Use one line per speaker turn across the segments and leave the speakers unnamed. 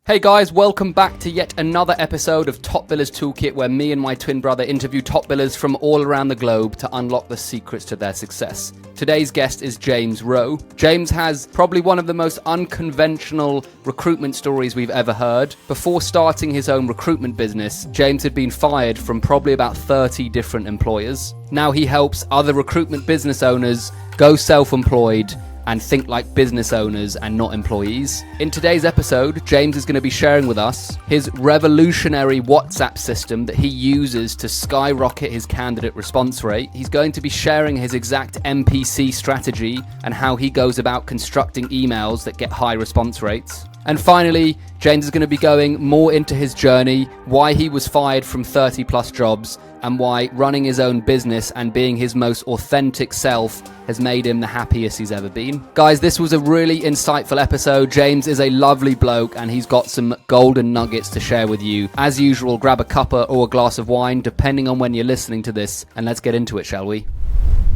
Hey guys, welcome back to yet another episode of Top Billers Toolkit, where me and my twin brother interview top billers from all around the globe to unlock the secrets to their success. Today's guest is James Rowe. James has probably one of the most unconventional recruitment stories we've ever heard. Before starting his own recruitment business, James had been fired from probably about 30 different employers. Now he helps other recruitment business owners go self-employed and think like business owners and not employees. In today's episode, James is going to be sharing with us his revolutionary WhatsApp system that he uses to skyrocket his candidate response rate. He's going to be sharing his exact MPC strategy and how he goes about constructing emails that get high response rates. And finally, James is going to be going more into his journey, why he was fired from 30 plus jobs, and why running his own business and being his most authentic self has made him the happiest he's ever been. Guys, this was a really insightful episode. James is a lovely bloke and he's got some golden nuggets to share with you. As usual, grab a cuppa or a glass of wine, depending on when you're listening to this, and let's get into it, shall we?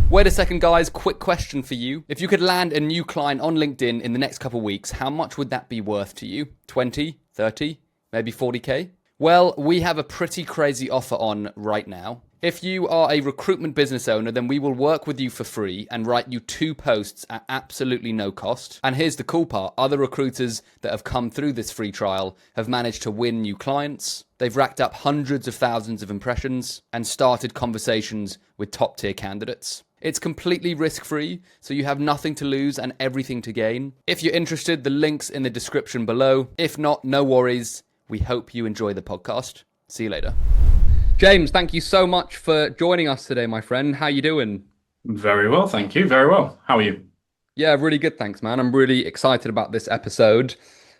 Wait a second, guys. Quick question for you. If you could land a new client on LinkedIn in the next couple of weeks, how much would that be worth to you? 20, 30, maybe 40K? Well, we have a pretty crazy offer on right now. If you are a recruitment business owner, then we will work with you for free and write you 2 posts at absolutely no cost. And here's the cool part. Other recruiters that have come through this free trial have managed to win new clients. They've racked up hundreds of thousands of impressions and started conversations with top tier candidates. It's completely risk-free, so you have nothing to lose and everything to gain. If you're interested, the link's in the description below. If not, no worries. We hope you enjoy the podcast. See you later. James, thank you so much for joining us today, my friend. How you doing?
Very well, thank you. Very well. How are you?
Yeah, really good, thanks, man. I'm really excited about this episode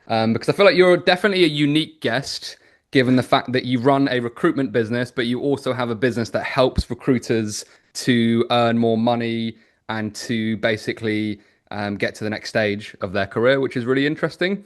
because I feel like you're definitely a unique guest, given the fact that you run a recruitment business, but you also have a business that helps recruiters to earn more money and to basically get to the next stage of their career, which is really interesting.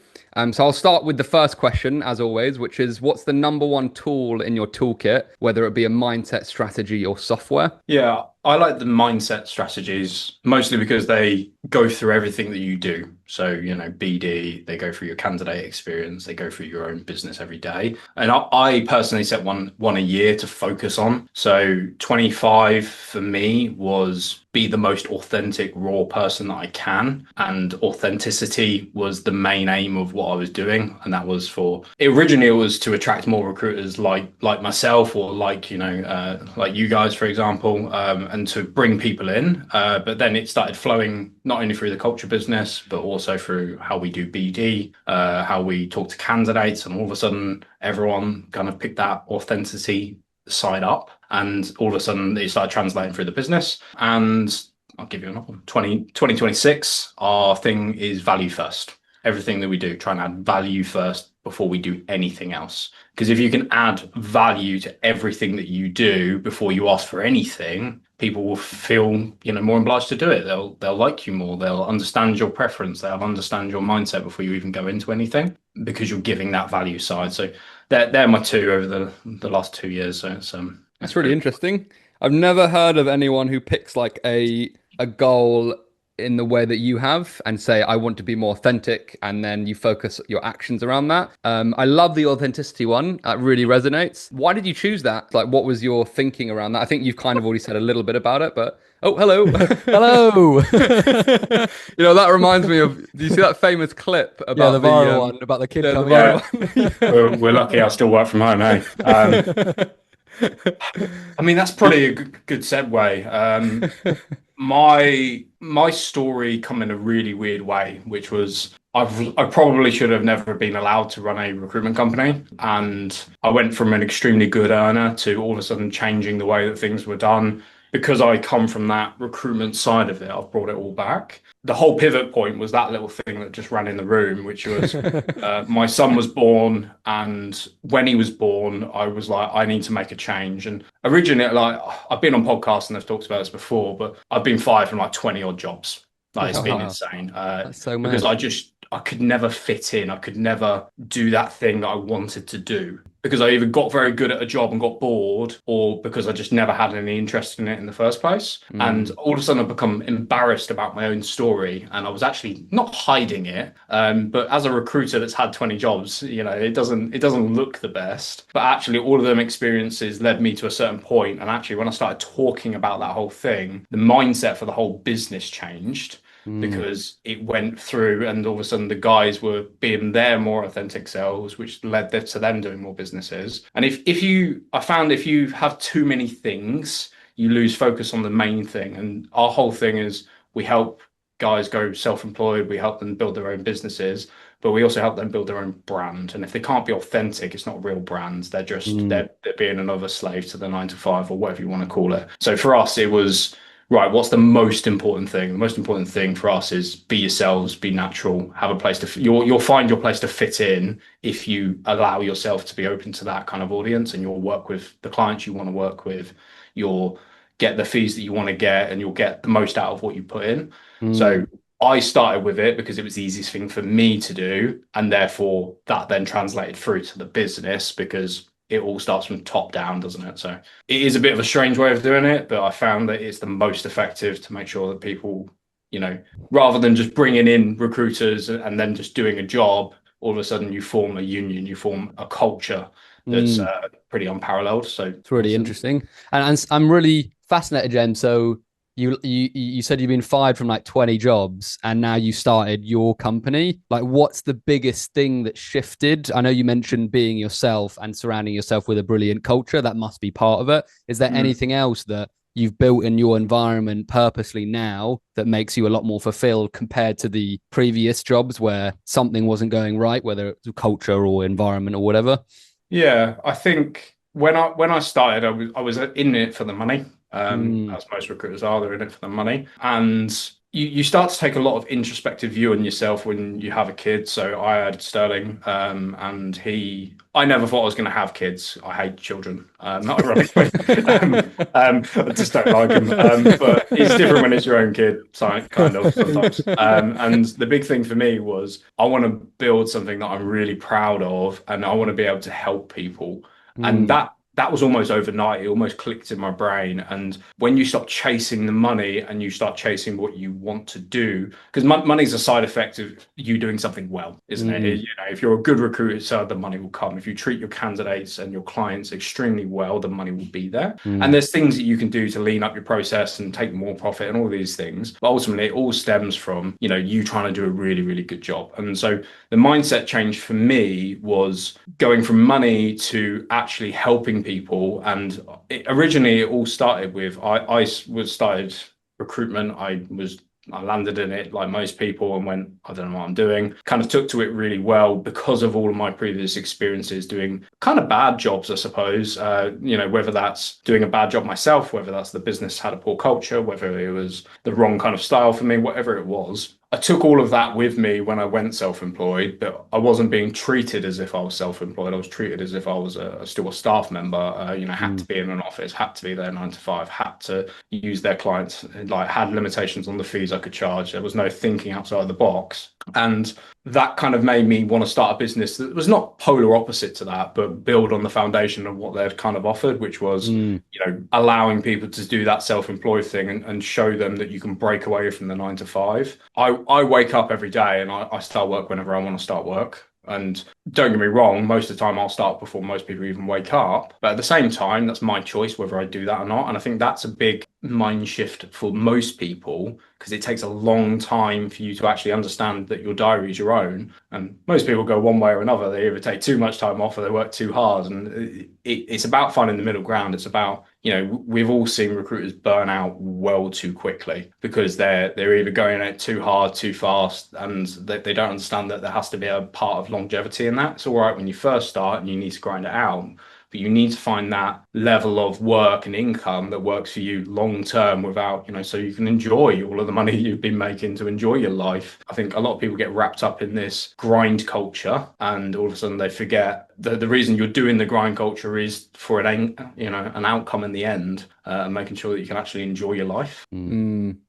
So I'll start with the first question, as always, which is, what's the number one tool in your toolkit, whether it be a mindset, strategy, or software?
Yeah, I like the mindset strategies, mostly because they go through everything that you do. So, BD, they go through your candidate experience, they go through your own business every day. And I personally set one a year to focus on. So 25 for me was be the most authentic, raw person that I can. And authenticity was the main aim of what I was doing. And that was originally it was to attract more recruiters like myself or like you guys, for example, and to bring people in. But then it started flowing not only through the culture business, but also through how we do BD, how we talk to candidates. And all of a sudden, everyone kind of picked that authenticity side up. And all of a sudden, it started translating through the business. And I'll give you another one. 2026, our thing is value first. Everything that we do, try and add value first before we do anything else. Because if you can add value to everything that you do before you ask for anything, people will feel, more obliged to do it. They'll like you more. They'll understand your preference. They'll understand your mindset before you even go into anything, because you're giving that value side. So they're my 2 over the last 2 years. So
that's really interesting. I've never heard of anyone who picks like a goal in the way that you have and say, I want to be more authentic, and then you focus your actions around that. I love the authenticity one. That really resonates. Why did you choose that? Like, what was your thinking around that? I think you've kind of already said a little bit about it, but oh, hello.
Hello.
That reminds me of, do you see that famous clip about
the viral one about the kid coming
out? We're lucky I still work from home, eh? I mean, that's probably a good segue. My story come in a really weird way, which was I probably should have never been allowed to run a recruitment company. And I went from an extremely good earner to all of a sudden changing the way that things were done. Because I come from that recruitment side of it, I've brought it all back. The whole pivot point was that little thing that just ran in the room, which was my son was born. And when he was born, I was like, I need to make a change. And originally, I've been on podcasts and I've talked about this before, but I've been fired from 20 odd jobs. It's been insane.
That's so mad.
Because I could never fit in. I could never do that thing that I wanted to do, because I either got very good at a job and got bored, or because I just never had any interest in it in the first place. And all of a sudden I've become embarrassed about my own story. And I was actually not hiding it. But as a recruiter that's had 20 jobs, it doesn't look the best. But actually all of them experiences led me to a certain point. And actually when I started talking about that whole thing, the mindset for the whole business changed. Because it went through, and all of a sudden the guys were being their more authentic selves, which led to them doing more businesses. And I found if you have too many things, you lose focus on the main thing. And our whole thing is we help guys go self-employed, we help them build their own businesses, but we also help them build their own brand. And if they can't be authentic, it's not real brands. They're just they're being another slave to the 9 to 5 or whatever you want to call it. So for us, it was right, what's the most important thing? The most important thing for us is be yourselves, be natural, have a place to, you'll find your place to fit in if you allow yourself to be open to that kind of audience, and you'll work with the clients you want to work with, you'll get the fees that you want to get, and you'll get the most out of what you put in. So I started with it because it was the easiest thing for me to do. And therefore that then translated through to the business, because it all starts from top down, doesn't it? So it is a bit of a strange way of doing it, but I found that it's the most effective to make sure that people, rather than just bringing in recruiters and then just doing a job, all of a sudden you form a union, you form a culture that's pretty unparalleled. So
it's really interesting. And I'm really fascinated, Jem. So you said you've been fired from like 20 jobs and now you started your company. Like, what's the biggest thing that shifted? I know you mentioned being yourself and surrounding yourself with a brilliant culture. That must be part of it. Is there anything else that you've built in your environment purposely now that makes you a lot more fulfilled compared to the previous jobs where something wasn't going right, whether it's culture or environment or whatever?
Yeah, I think when I started, I was in it for the money. As most recruiters are, they're in it for the money. And you start to take a lot of introspective view on yourself when you have a kid. So I had Sterling, and I never thought I was going to have kids. I hate children, not ironically. I just don't like them. But it's different when it's your own kid, kind of sometimes. And the big thing for me was I want to build something that I'm really proud of, and I want to be able to help people. And that was almost overnight. It almost clicked in my brain. And when you stop chasing the money and you start chasing what you want to do, because money is a side effect of you doing something well, isn't it? If you're a good recruiter, the money will come. If you treat your candidates and your clients extremely well, the money will be there. And there's things that you can do to lean up your process and take more profit and all these things. But ultimately, it all stems from, you trying to do a really, really good job. And so the mindset change for me was going from money to actually helping people. And originally it all started with I started recruitment. I landed in it like most people and went, I don't know what I'm doing. Kind of took to it really well because of all of my previous experiences doing kind of bad jobs, I suppose. Whether that's doing a bad job myself, whether that's the business had a poor culture, whether it was the wrong kind of style for me, whatever it was. I took all of that with me when I went self-employed, but I wasn't being treated as if I was self-employed. I was treated as if I was still a staff member, had to be in an office, had to be there 9 to 5, had to use their clients, had limitations on the fees I could charge. There was no thinking outside the box. And that kind of made me want to start a business that was not polar opposite to that, but build on the foundation of what they'd kind of offered, which was, allowing people to do that self-employed thing and show them that you can break away from the 9 to 5. I wake up every day and I start work whenever I want to start work. And don't get me wrong, most of the time I'll start before most people even wake up. But at the same time, that's my choice whether I do that or not. And I think that's a big mind shift for most people, because it takes a long time for you to actually understand that your diary is your own. And most people go one way or another. They either take too much time off or they work too hard. And it's about finding the middle ground. It's about, we've all seen recruiters burn out well too quickly because they're either going at it too hard, too fast, and they don't understand that there has to be a part of longevity in that. It's all right when you first start and you need to grind it out, but you need to find that level of work and income that works for you long term without, so you can enjoy all of the money you've been making to enjoy your life. I think a lot of people get wrapped up in this grind culture, and all of a sudden they forget that the reason you're doing the grind culture is for an outcome in the end, and making sure that you can actually enjoy your life.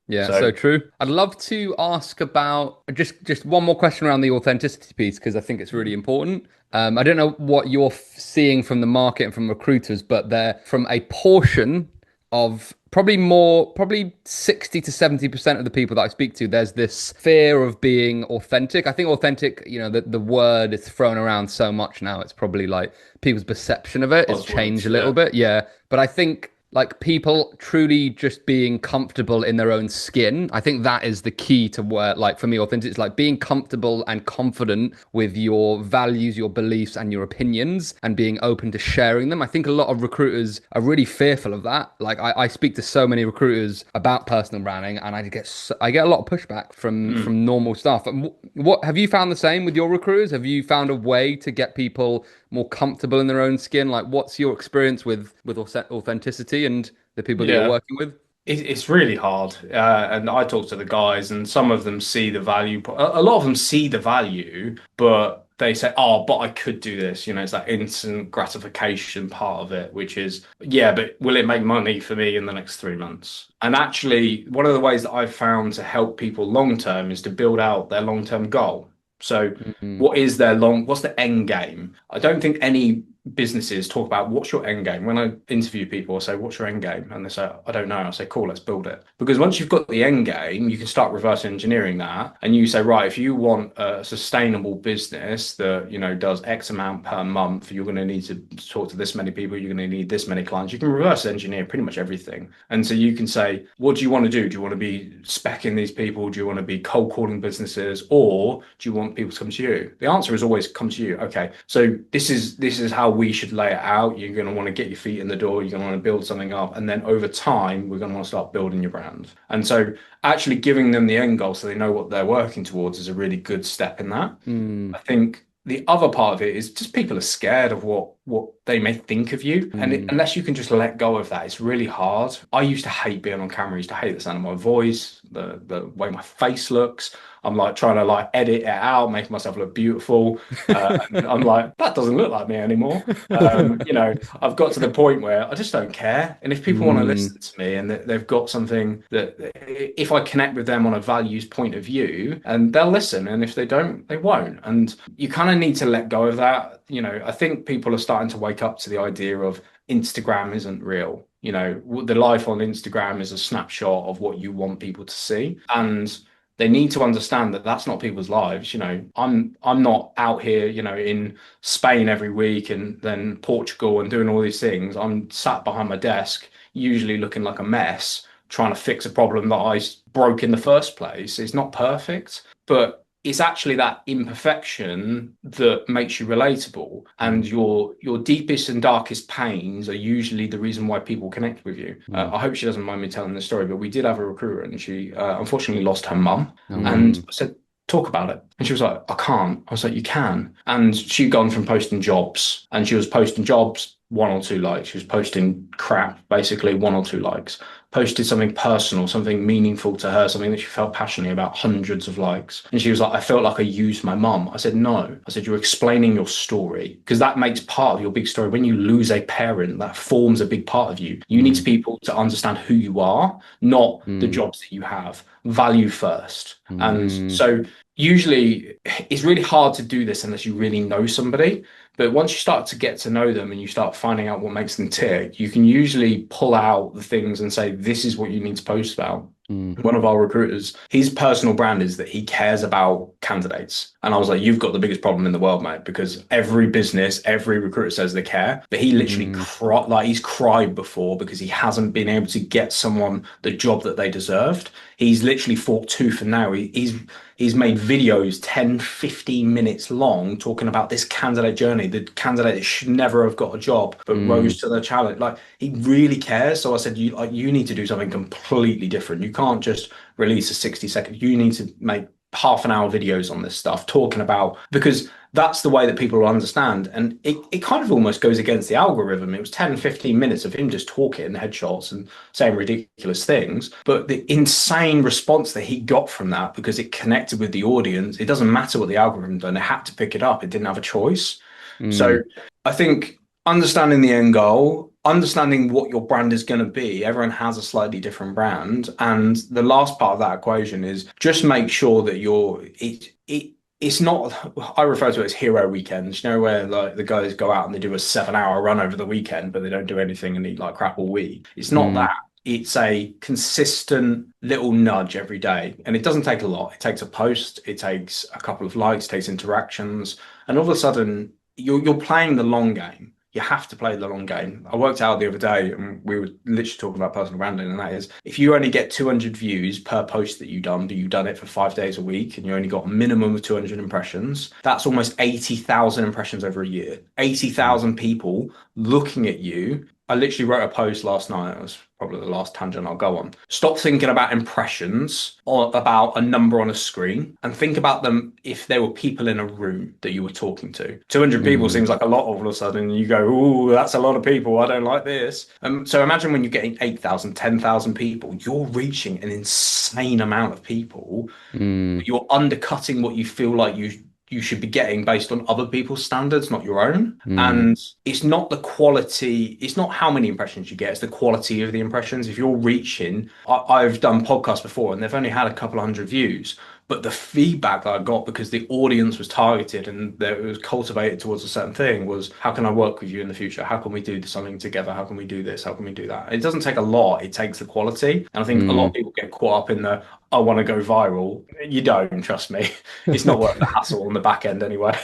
Yeah, so true. I'd love to ask about just one more question around the authenticity piece, because I think it's really important. I don't know what you're seeing from the market and from recruiters, but they're from a portion of probably 60 to 70% of the people that I speak to, there's this fear of being authentic. I think authentic, the word is thrown around so much now. It's probably like people's perception of it has changed a little bit. Yeah. But I think like people truly just being comfortable in their own skin. I think that is the key to where, like for me, authentic is like being comfortable and confident with your values, your beliefs, and your opinions, and being open to sharing them. I think a lot of recruiters are really fearful of that. Like I speak to so many recruiters about personal branding, and I get a lot of pushback from normal staff. What have you found the same with your recruiters? Have you found a way to get people more comfortable in their own skin? Like, what's your experience with authenticity and the people that you're working with?
It's really hard. And I talk to the guys, and some of them see the value. A lot of them see the value, but they say, oh, but I could do this. It's that instant gratification part of it, which is, yeah, but will it make money for me in the next 3 months? And actually, one of the ways that I've found to help people long term is to build out their long term goal. So what's the end game? I don't think any businesses talk about what's your end game. When I interview people, I say, what's your end game? And they say, I don't know. I say, cool, let's build it. Because once you've got the end game, you can start reverse engineering that. And you say, right, if you want a sustainable business that, does X amount per month, you're going to need to talk to this many people. You're going to need this many clients. You can reverse engineer pretty much everything. And so you can say, what do you want to do? Do you want to be speccing these people? Do you want to be cold calling businesses? Or do you want people to come to you? The answer is always come to you. Okay, so this is how we should lay it out. You're going to want to get your feet in the door. You're going to want to build something up. And then over time, we're going to want to start building your brand. And so actually giving them the end goal so they know what they're working towards is a really good step in that. I think the other part of it is just people are scared of what they may think of you. And unless you can just let go of that, it's really hard. I used to hate being on camera. I used to hate the sound of my voice, the way my face looks. I'm like trying to like edit it out, make myself look beautiful. And I'm like, that doesn't look like me anymore. I've got to the point where I just don't care. And if people want to listen to me and they've got something that if I connect with them on a values point of view, and they'll listen. And if they don't, they won't. And you kind of need to let go of that. I think people are starting to wake up to the idea of Instagram isn't real. The life on Instagram is a snapshot of what you want people to see. And they need to understand that that's not people's lives. I'm not out here, in Spain every week and then Portugal and doing all these things. I'm sat behind my desk, usually looking like a mess, trying to fix a problem that I broke in the first place. It's not perfect, but it's actually that imperfection that makes you relatable. And your deepest and darkest pains are usually the reason why people connect with you. I hope she doesn't mind me telling this story, but we did have a recruiter and she unfortunately lost her mum. And I said, talk about it. And she was like, I can't. I was like, you can. And she'd gone from posting jobs, and she was posting jobs, 1 or 2 likes. She was posting crap, basically 1 or 2 likes. Posted something personal, something meaningful to her, something that she felt passionately about, hundreds of likes. And she was like, I felt like I used my mum. I said, no. I said, you're explaining your story, because that makes part of your big story. When you lose a parent, that forms a big part of you. You need people to understand who you are, not the jobs that you have. Value first. And so usually it's really hard to do this unless you really know somebody. But once you start to get to know them and you start finding out what makes them tick, you can usually pull out the things and say, this is what you need to post about. One of our recruiters, his personal brand is that he cares about candidates. And I was like, you've got the biggest problem in the world, mate, because every business, every recruiter says they care, but he literally he's cried before because he hasn't been able to get someone the job that they deserved. He's literally fought tooth and nail. He's made videos 10, 15 minutes long talking about this candidate journey, the candidate that should never have got a job, but rose to the challenge. Like, he really cares. So I said, you need to do something completely different. You can't just release a 60-second. You need to make half-an-hour videos on this stuff, talking about, because that's the way that people will understand. And it kind of almost goes against the algorithm. It was 10, 15 minutes of him just talking headshots and saying ridiculous things. But the insane response that he got from that, because it connected with the audience, it doesn't matter what the algorithm done. It had to pick it up. It didn't have a choice. So I think understanding the end goal, understanding what your brand is going to be. Everyone has a slightly different brand. And the last part of that equation is just make sure that it's not, I refer to it as hero weekends, where like the guys go out and they do a 7 hour run over the weekend, but they don't do anything and eat like crap all week. It's not
Mm,
that. It's a consistent little nudge every day. And it doesn't take a lot. It takes a post, it takes a couple of likes, it takes interactions, and all of a sudden you're playing the long game. You have to play the long game. I worked out the other day and we were literally talking about personal branding, and that is if you only get 200 views per post that you've done, but you've done it for 5 days a week and you only got a minimum of 200 impressions, that's almost 80,000 impressions over a year. 80,000 people looking at you. I literally wrote a post last night. It was probably the last tangent I'll go on. Stop thinking about impressions or about a number on a screen and think about them if there were people in a room that you were talking to. 200 people
mm,
seems like a lot all of a sudden. You go, "Ooh, that's a lot of people. I don't like this." So imagine when you're getting 8,000, 10,000 people, you're reaching an insane amount of people.
mm,
You're undercutting what you feel like you should be getting based on other people's standards, not your own.
mm,
And it's not the quality, it's not how many impressions you get, it's the quality of the impressions. If you're reaching, I've done podcasts before and they've only had a couple of hundred views, but the feedback that I got because the audience was targeted and that it was cultivated towards a certain thing was, how can I work with you in the future? How can we do something together? How can we do this? How can we do that? It doesn't take a lot, it takes the quality. And I think a lot of
mm.
people get caught up in the, I want to go viral. You don't, trust me. It's not worth the hassle on the back end anyway.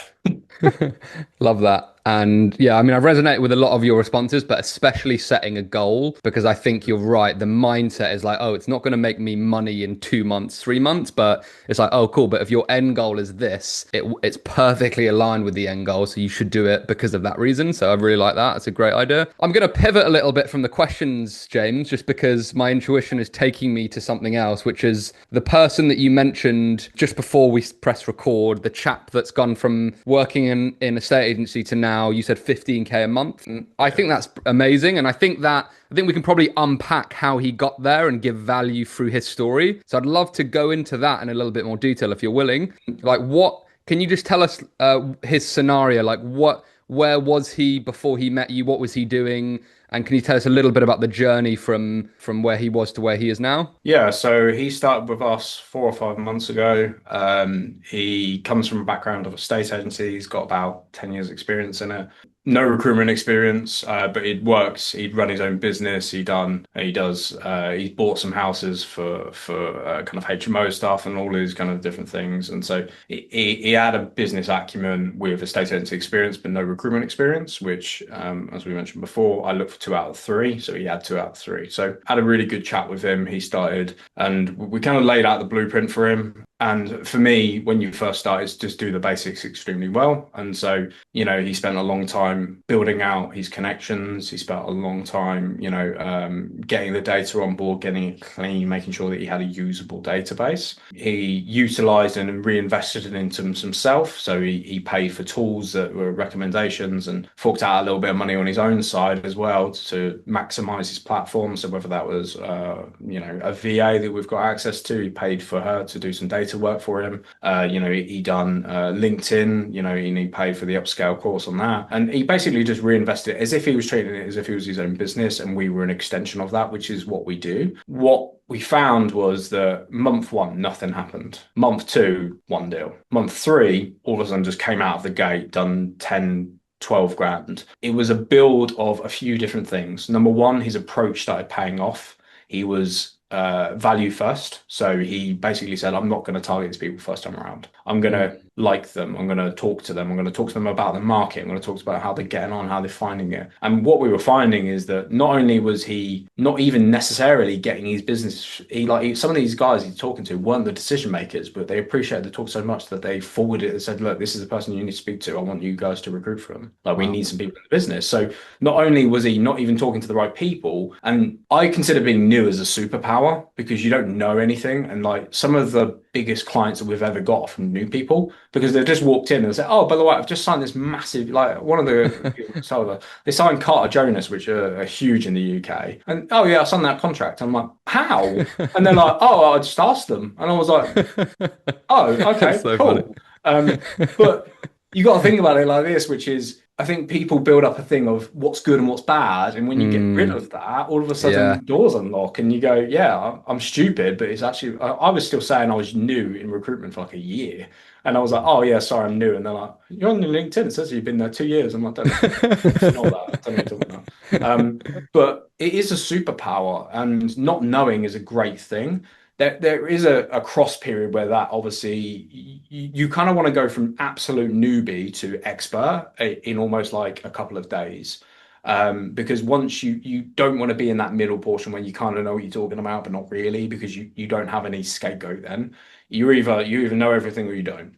Love that. And yeah, I mean, I've resonated with a lot of your responses, but especially setting a goal, because I think you're right. The mindset is like, oh, it's not going to make me money in 2 months, 3 months, but it's like, oh, cool. But if your end goal is this, it's perfectly aligned with the end goal. So you should do it because of that reason. So I really like that. It's a great idea. I'm going to pivot a little bit from the questions, James, just because my intuition is taking me to something else, which is the person that you mentioned just before we press record, the chap that's gone from working in a state agency to now, you said 15K a month. And I think that's amazing. And I think we can probably unpack how he got there and give value through his story. So I'd love to go into that in a little bit more detail if you're willing. Like, what can you just tell us his scenario? Like, where was he before he met you? What was he doing? And can you tell us a little bit about the journey from where he was to where he is now?
Yeah, so he started with us 4 or 5 months ago. He comes from a background of a state agency. He's got about 10 years experience in it. No recruitment experience, but it works. He'd run his own business. He's bought some houses for kind of HMO stuff and all these kind of different things. And so he had a business acumen with a state agency experience, but no recruitment experience, which, as we mentioned before, I looked for 2 out of 3. So he had 2 out of 3. So had a really good chat with him. He started and we kind of laid out the blueprint for him. And for me, when you first start, it's just do the basics extremely well. And so, he spent a long time building out his connections. He spent a long time, getting the data on board, getting it clean, making sure that he had a usable database. He utilized and reinvested it into himself. So he paid for tools that were recommendations and forked out a little bit of money on his own side as well to maximize his platform. So whether that was, a VA that we've got access to, he paid for her to do some data work for him. He done LinkedIn, and he paid for the upscale course on that. And he basically just reinvested it as if he was treating it as if it was his own business. And we were an extension of that, which is what we do. What we found was that month 1, nothing happened. Month 2, 1 deal. Month 3, all of a sudden just came out of the gate, done 10, 12 grand. It was a build of a few different things. Number 1, his approach started paying off. He was value first. So he basically said, I'm not going to target these people first time around. I'm going to like them. I'm going to talk to them. I'm going to talk to them about the market. I'm going to talk about how they're getting on, how they're finding it. And what we were finding is that not only was he not even necessarily getting his business, some of these guys he's talking to weren't the decision makers, but they appreciated the talk so much that they forwarded it and said, look, this is the person you need to speak to. I want you guys to recruit for them. We need some people in the business. So not only was he not even talking to the right people, and I consider being new as a superpower because you don't know anything. And some of the biggest clients that we've ever got from new people, because they've just walked in and said, oh, by the way, I've just signed this massive, one of the they signed Carter Jonas, which are huge in the UK, and oh yeah, I signed that contract. I'm like, how? And they're like, oh, I just asked them. And I was like, oh, okay,
so
cool. But you got to think about it like this, which is I think people build up a thing of what's good and what's bad, and when you get rid of that, all of a sudden doors unlock, and you go, "Yeah, I'm stupid," but it's actually I was still saying I was new in recruitment for like a year, and I was like, "Oh yeah, sorry, I'm new," and they're like, "You're on your LinkedIn, it says you've been there 2 years." I'm like, "Don't ignore that. I don't know what you're talking about." But it is a superpower, and not knowing is a great thing. There is a cross period where that obviously you kind of want to go from absolute newbie to expert in almost like a couple of days. Because once you don't want to be in that middle portion where you kind of know what you're talking about, but not really, because you don't have any scapegoat then. You either know everything or you don't.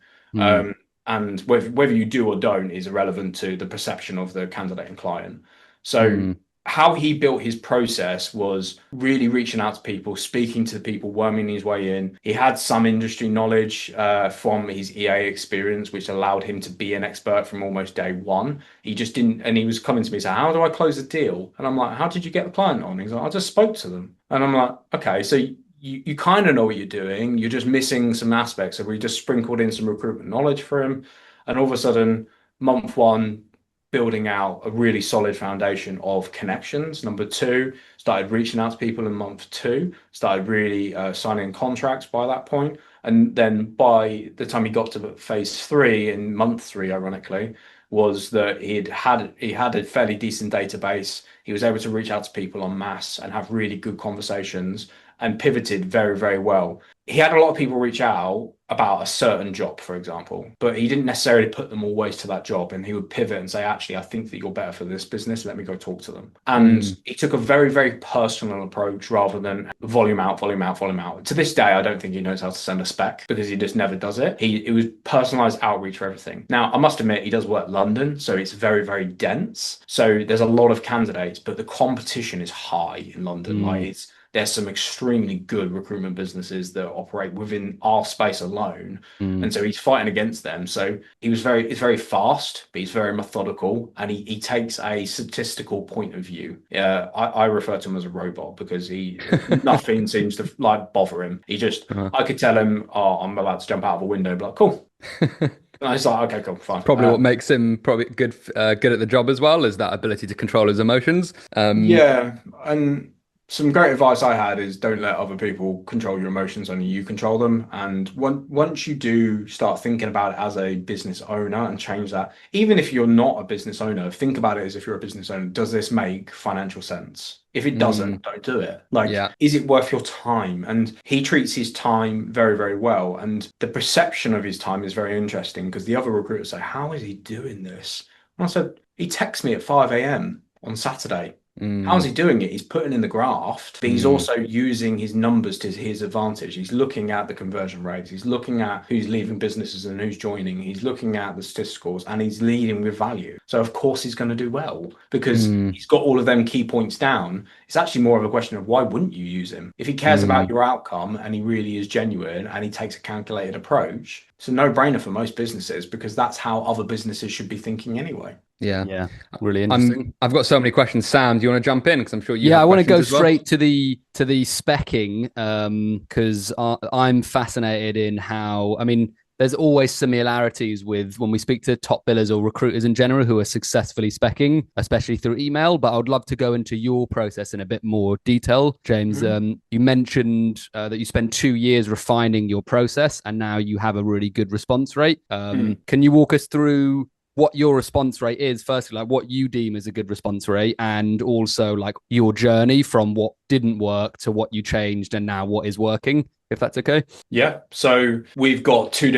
And whether you do or don't is irrelevant to the perception of the candidate and client. So how he built his process was really reaching out to people, speaking to people, worming his way in. He had some industry knowledge from his EA experience, which allowed him to be an expert from almost day one. He just didn't, and he was coming to me saying, "How do I close a deal?" And I'm like, "How did you get the client on?" He's like, "I just spoke to them." And I'm like, "Okay, so you kind of know what you're doing. You're just missing some aspects." So we just sprinkled in some recruitment knowledge for him. And all of a sudden, month one, building out a really solid foundation of connections. Number two, started reaching out to people in month two, started really signing contracts by that point. And then by the time he got to phase three, in month three, ironically, was that he had a fairly decent database. He was able to reach out to people en masse and have really good conversations and pivoted very, very well. He had a lot of people reach out about a certain job, for example, but he didn't necessarily put them always to that job. And he would pivot and say, "Actually, I think that you're better for this business. Let me go talk to them." And he took a very, very personal approach rather than volume out, volume out, volume out. To this day, I don't think he knows how to send a spec because he just never does it. It was personalized outreach for everything. Now, I must admit, he does work London, so it's very, very dense. So there's a lot of candidates, but the competition is high in London. There's some extremely good recruitment businesses that operate within our space alone. And so he's fighting against them. So it's very fast, but he's very methodical, and he takes a statistical point of view. I refer to him as a robot because nothing seems to like bother him. I could tell him, "Oh, I'm about to jump out of a window," but like, "Cool." And I was like, "Okay, cool, fine."
Probably what makes him probably good at the job as well is that ability to control his emotions.
Yeah, and some great advice I had is don't let other people control your emotions, only you control them. And once you do start thinking about it as a business owner and change that, even if you're not a business owner, think about it as if you're a business owner. Does this make financial sense? If it doesn't, don't do it. Is it worth your time? And he treats his time very, very well. And the perception of his time is very interesting because the other recruiters say, "How is he doing this?" And I said, "He texts me at 5 a.m. on Saturday. How's he doing it? He's putting in the graft, but he's also using his numbers to his advantage. He's looking at the conversion rates. He's looking at who's leaving businesses and who's joining. He's looking at the statisticals, and he's leading with value. So of course he's going to do well because he's got all of them key points down. It's actually more of a question of why wouldn't you use him? If he cares about your outcome and he really is genuine and he takes a calculated approach, it's a no-brainer for most businesses because that's how other businesses should be thinking anyway.
Yeah,
really interesting.
I've got so many questions. Sam, do you want to jump in? Because I'm sure you.
Yeah, I want to go
well.
straight to the specking because I'm fascinated in how. I mean, there's always similarities with when we speak to top billers or recruiters in general who are successfully specking, especially through email. But I would love to go into your process in a bit more detail, James. You mentioned that you spent 2 years refining your process, and now you have a really good response rate. Can you walk us through what your response rate is, firstly, like what you deem as a good response rate, and also like your journey from what didn't work to what you changed and now what is working, if that's okay?
Yeah. So we've got two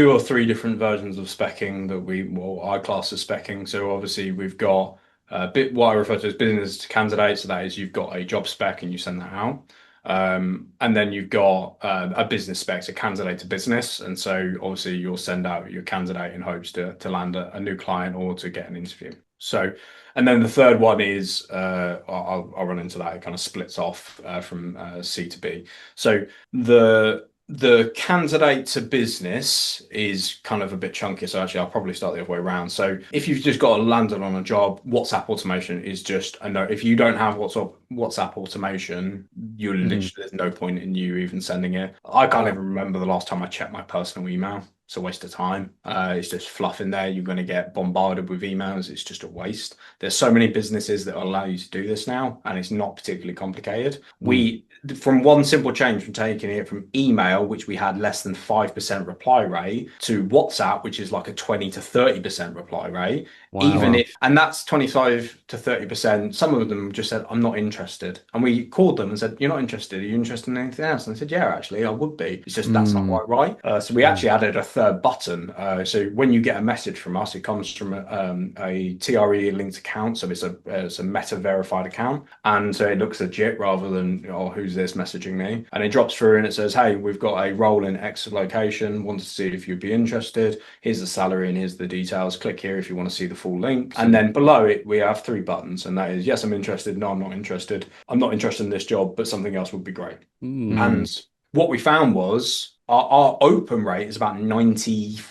or three different versions of specking that I class as specking. So obviously we've got a bit what I refer to as business to candidate. So that is you've got a job spec and you send that out. And then you've got a business spec, a candidate to business. And so obviously you'll send out your candidate in hopes to land a new client or to get an interview. So, and then the third one is, I'll run into that. It kind of splits off from C to B. So the candidate to business is kind of a bit chunky. So actually, I'll probably start the other way around. So if you've just got landed on a job, WhatsApp automation is just a note. If you don't have WhatsApp WhatsApp automation, you're literally, there's no point in you even sending it. I can't even remember the last time I checked my personal email. It's a waste of time. It's just fluff in there. You're going to get bombarded with emails. It's just a waste. There's so many businesses that allow you to do this now, and it's not particularly complicated. From one simple change from taking it from email, which we had less than 5% reply rate, to WhatsApp, which is like a 20 to 30% reply rate. Even if, and that's 25 to 30%. Some of them just said, I'm not interested. And we called them and said, you're not interested. Are you interested in anything else? And they said, yeah, actually, I would be. It's just that's not quite right. So we actually added a third button. So when you get a message from us, it comes from a TRE linked account. So it's a Meta verified account. And so it looks legit rather than, oh, who's this messaging me? And it drops through and it says, hey, we've got a role in X location. Wanted to see if you'd be interested. Here's the salary and here's the details. Click here if you want to see the full link. And then below it, we have 3 buttons. And that is, yes, I'm interested. No, I'm not interested. I'm not interested in this job, but something else would be great. And what we found was our open rate is about 90 to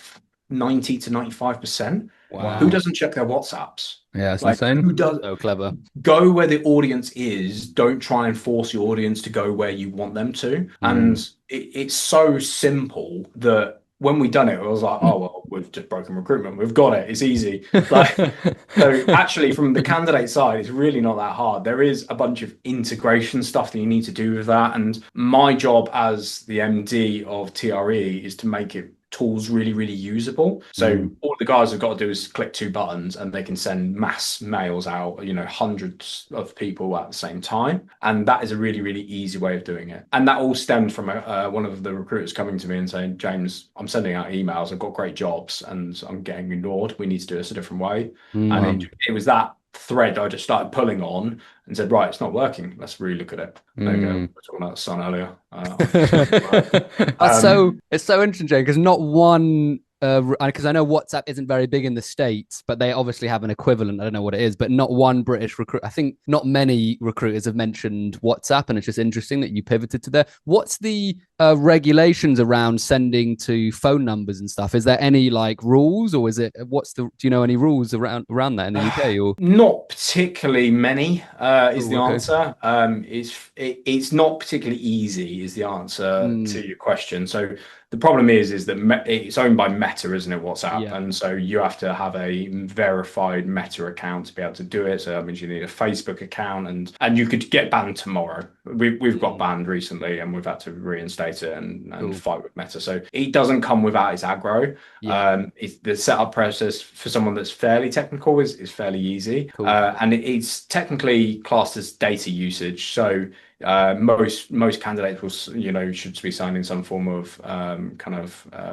95%.
Wow.
Who doesn't check their WhatsApps?
Yeah, it's insane.
Who does?
So clever.
Go where the audience is. Don't try and force your audience to go where you want them to. And it's so simple that when we done it, I was like, oh, well, we've just broken recruitment. We've got it. It's easy. So actually, from the candidate side, it's really not that hard. There is a bunch of integration stuff that you need to do with that. And my job as the MD of TRE is to make it tools really, really usable. So all the guys have got to do is click 2 buttons and they can send mass mails out, hundreds of people at the same time. And that is a really, really easy way of doing it. And that all stemmed from one of the recruiters coming to me and saying, James, I'm sending out emails. I've got great jobs and I'm getting ignored. We need to do this a different way. And it was that thread I just started pulling on and said, right, it's not working. Let's really look at it. There you go. We were talking about the sun earlier.
It's so interesting, Jay, because not one because I know WhatsApp isn't very big in the States, but they obviously have an equivalent. I don't know what it is, but not one British recruit. I think not many recruiters have mentioned WhatsApp, and it's just interesting that you pivoted to there. What's the regulations around sending to phone numbers and stuff? Is there any like rules, or is it do you know any rules around that in the UK? Or
not particularly many is the answer. It's not particularly easy is the answer to your question. So the problem is that it's owned by Meta, isn't it, WhatsApp? Yeah. And so you have to have a verified Meta account to be able to do it. So that means you need a Facebook account, and you could get banned tomorrow. We've got banned recently, and we've had to reinstate it and fight with Meta. So it doesn't come without its aggro. Yeah. The setup process for someone that's fairly technical is fairly easy. Cool. And it's technically classed as data usage. So most candidates will should be signing some form of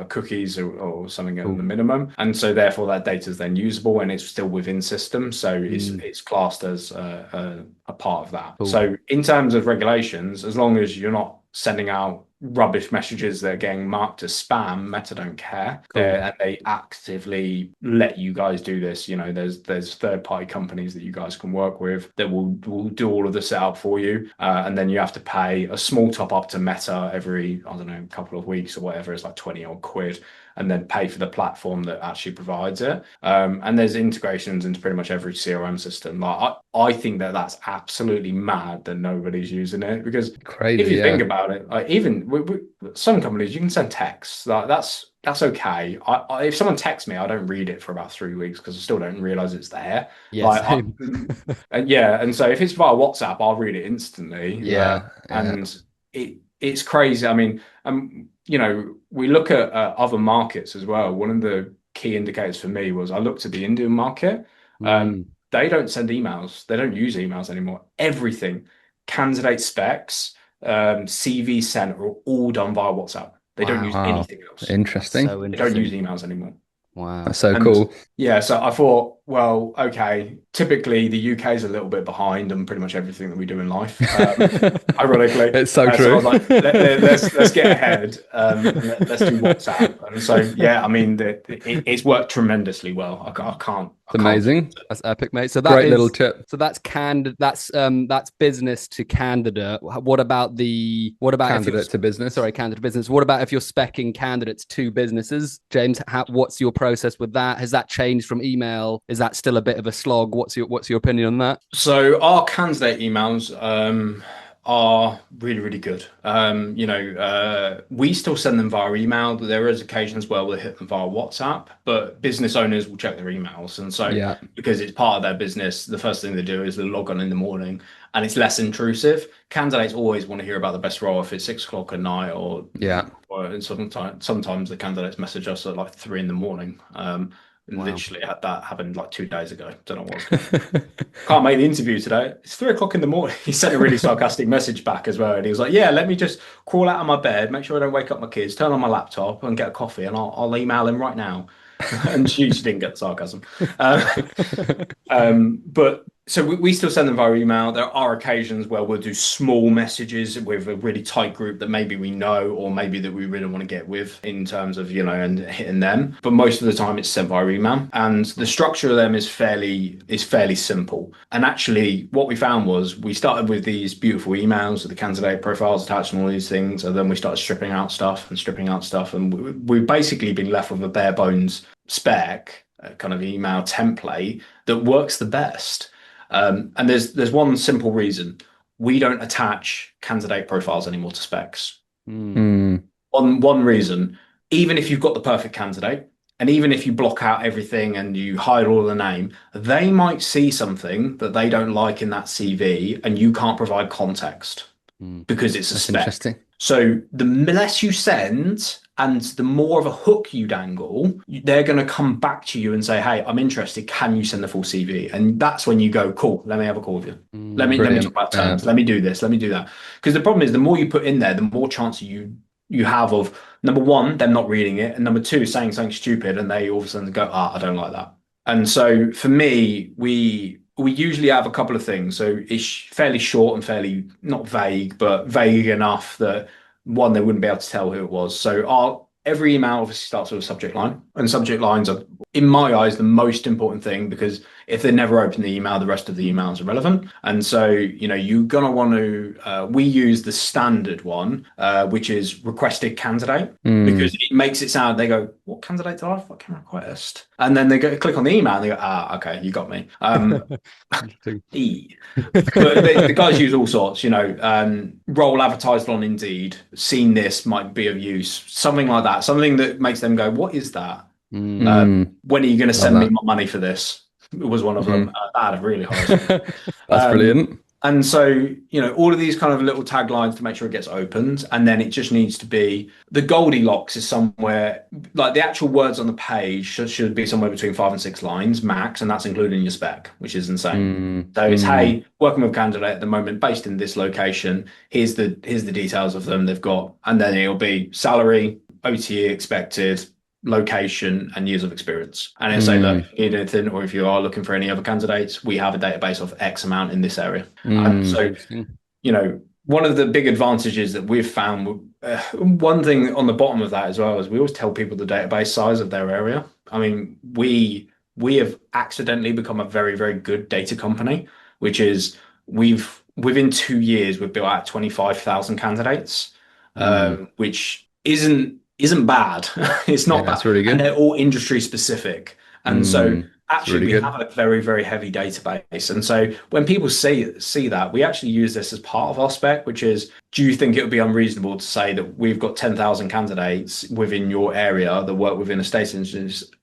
cookies or something at the minimum, and so therefore that data is then usable and it's still within system, so it's classed as a part of that. Cool. So in terms of regulations, as long as you're not sending out rubbish messages that are getting marked as spam, Meta don't care. Cool. And they actively let you guys do this. There's third-party companies that you guys can work with that will do all of the setup for you, and then you have to pay a small top up to Meta every, I don't know, couple of weeks or whatever. It's like 20 odd quid, and then pay for the platform that actually provides it. And there's integrations into pretty much every CRM system. Like I think that's absolutely mad that nobody's using it, because crazy, if you think about it, like even some companies, you can send texts. Like that's okay. If someone texts me, I don't read it for about 3 weeks because I still don't realize it's there. Yeah, and so if it's via WhatsApp, I'll read it instantly. And it's crazy. I mean, we look at other markets as well. One of the key indicators for me was I looked at the Indian market. They don't send emails. They don't use emails anymore. Everything, candidate specs, CV sent are all done via WhatsApp. They don't use anything else.
Interesting.
They don't use emails anymore.
Wow. That's so cool.
Yeah. So I thought, well, okay, typically the UK is a little bit behind on pretty much everything that we do in life. Ironically.
It's so true.
So I was like, let's get ahead. Let's do WhatsApp. And so, yeah, I mean, it's worked tremendously well. I can't.
Amazing.
That's epic, mate. So
great little tip.
So that's that's business to candidate. What about
candidate to business?
Sorry, candidate to business. What about if you're speccing candidates to businesses? James, what's your process with that? Has that changed from email? Is that still a bit of a slog? What's your opinion on that?
So our candidate emails are really, really good. We still send them via email. There is occasions where we'll hit them via WhatsApp, but business owners will check their emails. And so because it's part of their business, the first thing they do is they log on in the morning, and it's less intrusive. Candidates always want to hear about the best role if it's 6 o'clock at night or sometimes the candidates message us at like 3 a.m. Literally had that happen like 2 days ago. Don't know what was can't make the interview today. It's 3 o'clock in the morning. He sent a really sarcastic message back as well. And he was like, yeah, let me just crawl out of my bed, make sure I don't wake up my kids, turn on my laptop and get a coffee, and I'll email him right now. And she didn't get the sarcasm. But so we still send them via email. There are occasions where we'll do small messages with a really tight group that maybe we know or maybe that we really want to get with in terms of, and hitting them. But most of the time it's sent via email. And the structure of them is fairly simple. And actually what we found was we started with these beautiful emails with the candidate profiles attached and all these things. And then we started stripping out stuff. And we've basically been left with a bare bones spec, kind of email template that works the best. And there's one simple reason: we don't attach candidate profiles anymore to specs. On one reason, even if you've got the perfect candidate, and even if you block out everything and you hide all the name, they might see something that they don't like in that CV, and you can't provide context because it's a spec. Interesting. So the less you send and the more of a hook you dangle, they're going to come back to you and say, hey, I'm interested. Can you send the full CV? And that's when you go, cool, let me have a call with you. Let me talk about terms. Let me do this. Let me do that. Because the problem is the more you put in there, the more chance you have of, number one, them not reading it. And number two, saying something stupid and they all of a sudden go, I don't like that. And so for me, we usually have a couple of things. So it's fairly short and fairly not vague, but vague enough that one, they wouldn't be able to tell who it was. So every email obviously starts with a subject line, and subject lines are, in my eyes, the most important thing, because if they never open the email, the rest of the emails are relevant. And so, you're going to want to, we use the standard one, which is requested candidate, because it makes it sound, they go, what candidate did I fucking request? And then they click on the email and they go, okay, you got me. But the guys use all sorts, role advertised on Indeed, seen this, might be of use, something like that, something that makes them go, what is that? When are you going to send me my money for this? It was one of them. That had a really high.
That's brilliant.
And so, all of these kind of little taglines to make sure it gets opened. And then it just needs to be, the Goldilocks is somewhere, like the actual words on the page should be somewhere between 5 and 6 lines max. And that's including your spec, which is insane. So it's, hey, working with a candidate at the moment based in this location. Here's the details of them they've got. And then it'll be salary, OTE expected, location, and years of experience. And it'll say, look, if you need anything, or if you are looking for any other candidates, we have a database of X amount in this area. And so, one of the big advantages that we've found, one thing on the bottom of that as well, is we always tell people the database size of their area. I mean, we have accidentally become a very, very good data company, which is within 2 years, we've built out 25,000 candidates, which isn't bad. It's not bad.
That's really good.
And they're all industry specific. And so actually really we have a very, very heavy database. And so when people see that, we actually use this as part of our spec, which is, do you think it would be unreasonable to say that we've got 10,000 candidates within your area that work within a state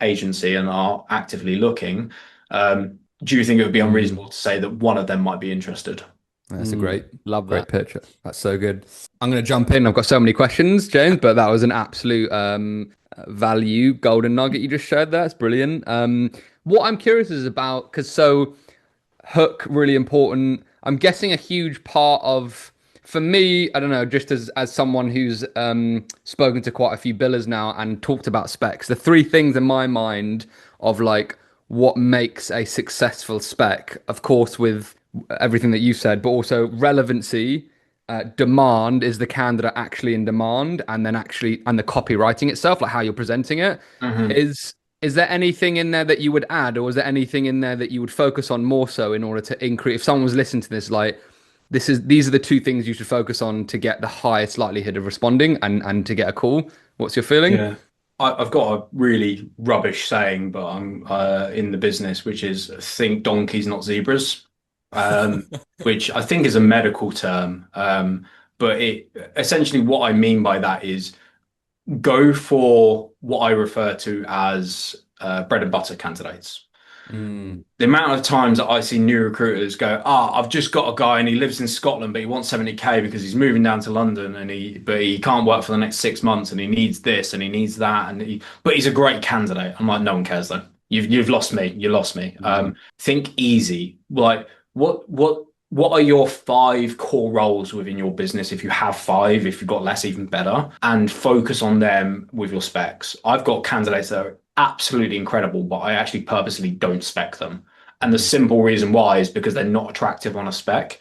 agency and are actively looking? Do you think it would be unreasonable to say that one of them might be interested?
That's a great picture. That's so good. I'm going to jump in. I've got so many questions, James, but that was an absolute value golden nugget you just shared there. It's brilliant. What I'm curious is about, because hook, really important. I'm guessing a huge part of, for me, I don't know, just as someone who's spoken to quite a few billers now and talked about specs, the 3 things in my mind of like what makes a successful spec, of course, with everything that you said, but also relevancy, demand, is the candidate actually in demand, and then and the copywriting itself, like how you're presenting it. Is there anything in there that you would add, or is there anything in there that you would focus on more so in order to increase, if someone was listening to this, like these are the 2 things you should focus on to get the highest likelihood of responding and to get a call? What's your feeling?
I've got a really rubbish saying, but I'm in the business, which is think donkeys, not zebras, which I think is a medical term. But it essentially what I mean by that is go for what I refer to as bread and butter candidates. The amount of times that I see new recruiters go, I've just got a guy and he lives in Scotland, but he wants 70K because he's moving down to London and he can't work for the next 6 months and he needs this and he needs that but he's a great candidate. I'm like, no one cares though. You've lost me. You lost me. Think easy. Like what are your 5 core roles within your business? If you have 5, if you've got less, even better, and focus on them with your specs. I've got candidates that are absolutely incredible, but I actually purposely don't spec them. And the simple reason why is because they're not attractive on a spec.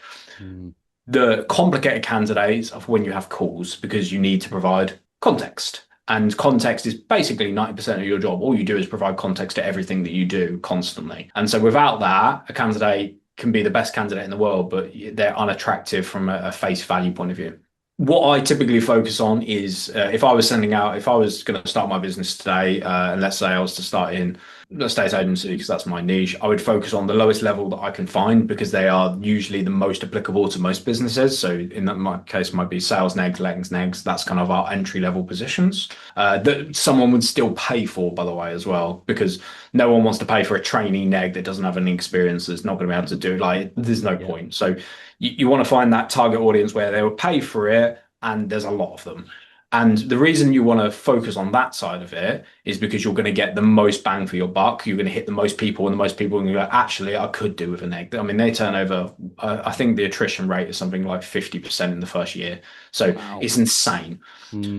The complicated candidates are when you have calls because you need to provide context. And context is basically 90% of your job. All you do is provide context to everything that you do constantly. And so without that, a candidate can be the best candidate in the world, but they're unattractive from a face value point of view. What I typically focus on is if I was going to start my business today, and let's say I was to start in the estate agency, because that's my niche, I would focus on the lowest level that I can find because they are usually the most applicable to most businesses. So in my case, might be sales negs, lettings negs. That's kind of our entry level positions that someone would still pay for, by the way, as well, because no one wants to pay for a trainee neg that doesn't have any experience, that's not going to be able to do it. Like, there's no point. So you want to find that target audience where they will pay for it, and there's a lot of them. And the reason you want to focus on that side of it is because you're going to get the most bang for your buck. You're going to hit the most people, and the most people are going to go, actually, I could do with an egg. I mean, they turn over, I think the attrition rate is something like 50% in the first year. So It's insane.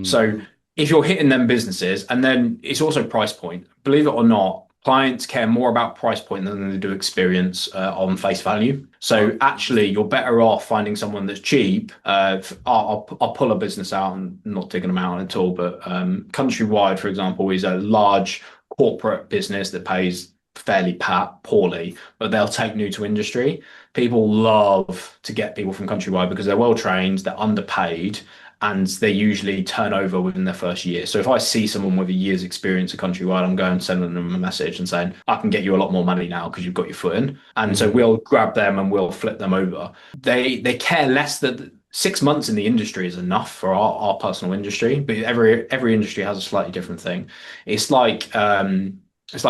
So if you're hitting them businesses, and then it's also price point, believe it or not, clients care more about price point than they do experience on face value. So actually, you're better off finding someone that's cheap. I'll pull a business out. I'm not digging them out at all, but Countrywide, for example, is a large corporate business that pays fairly poorly, but they'll take new to industry. People love to get people from Countrywide because they're well trained, they're underpaid, and they usually turn over within their first year. So if I see someone with a year's experience at Countrywide, I'm going sending them a message and saying, I can get you a lot more money now because you've got your foot in. And so we'll grab them and we'll flip them over. They care less that 6 months in the industry is enough for our personal industry, but every industry has a slightly different thing. It's like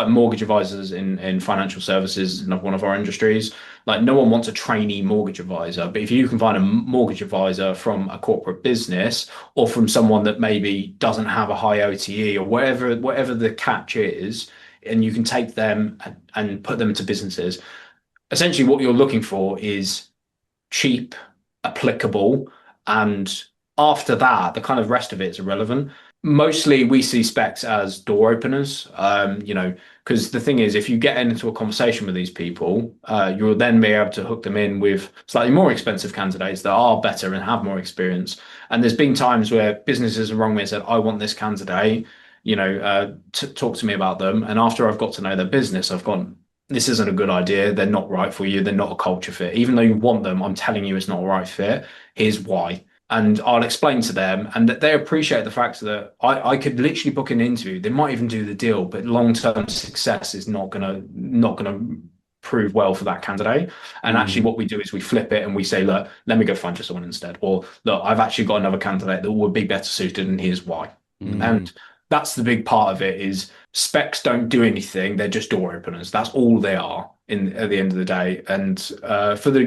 mortgage advisors in financial services, one of our industries. Like, no one wants a trainee mortgage advisor, but if you can find a mortgage advisor from a corporate business or from someone that maybe doesn't have a high OTE or whatever the catch is, and you can take them and put them into businesses, essentially what you're looking for is cheap, applicable, and after that, the kind of rest of it is irrelevant. Mostly we see specs as door openers, because the thing is, if you get into a conversation with these people, you'll then be able to hook them in with slightly more expensive candidates that are better and have more experience. And there's been times where businesses have rung me and said, I want this candidate, talk to me about them. And after I've got to know their business, I've gone, this isn't a good idea. They're not right for you. They're not a culture fit. Even though you want them, I'm telling you it's not a right fit. Here's why. And I'll explain to them, and that they appreciate the fact that I could literally book an interview. They might even do the deal, but long-term success is not gonna prove well for that candidate. And actually what we do is we flip it and we say, look, let me go find you someone instead. Or look, I've actually got another candidate that would be better suited, and here's why. And that's the big part of it. Is specs don't do anything. They're just door openers. That's all they are at the end of the day. And for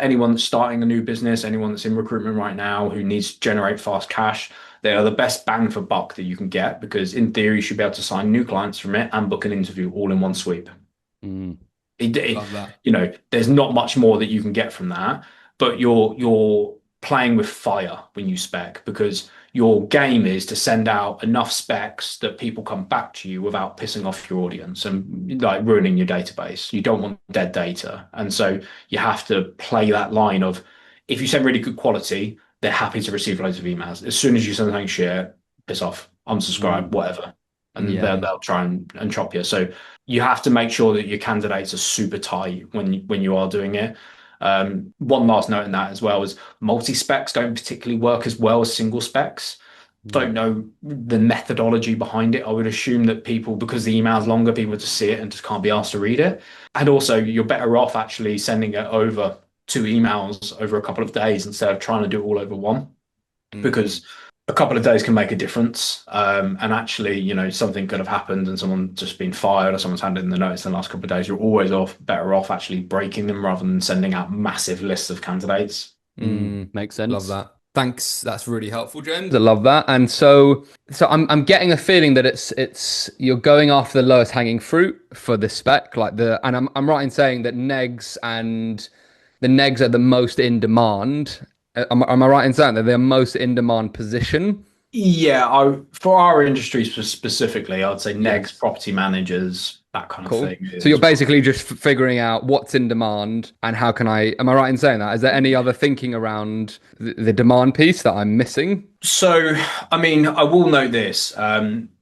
anyone that's starting a new business, anyone that's in recruitment right now who needs to generate fast cash, they are the best bang for buck that you can get, because in theory you should be able to sign new clients from it and book an interview all in one sweep. There's not much more that you can get from that, but you're playing with fire when you spec, because your game is to send out enough specs that people come back to you without pissing off your audience and like ruining your database. You don't want dead data. And so you have to play that line of, if you send really good quality, they're happy to receive loads of emails. As soon as you send something shit, piss off, unsubscribe, whatever. And they'll try and chop you. So you have to make sure that your candidates are super tight when you are doing it. One last note in that as well is multi-specs don't particularly work as well as single specs. don't know the methodology behind it. I would assume that people, because the email's longer, people just see it and just can't be asked to read it. And also, you're better off actually sending it over 2 emails over a couple of days instead of trying to do it all over one, because a couple of days can make a difference. And actually, something could have happened and someone just been fired or someone's handed in the notice in the last couple of days. You're always better off actually breaking them rather than sending out massive lists of candidates.
Makes sense.
Love that. Thanks. That's really helpful, James. I love that. And so I'm getting a feeling that it's you're going after the lowest hanging fruit for the spec, and I'm right in saying that negs and the negs are the most in demand. Am I right in saying that they're most in demand position?
Yeah, for our industry specifically, I'd say negs, property managers, that kind of thing.
So you're basically just figuring out what's in demand and how can am I right in saying that? Is there any other thinking around the demand piece that I'm missing?
So, I mean, I will note this.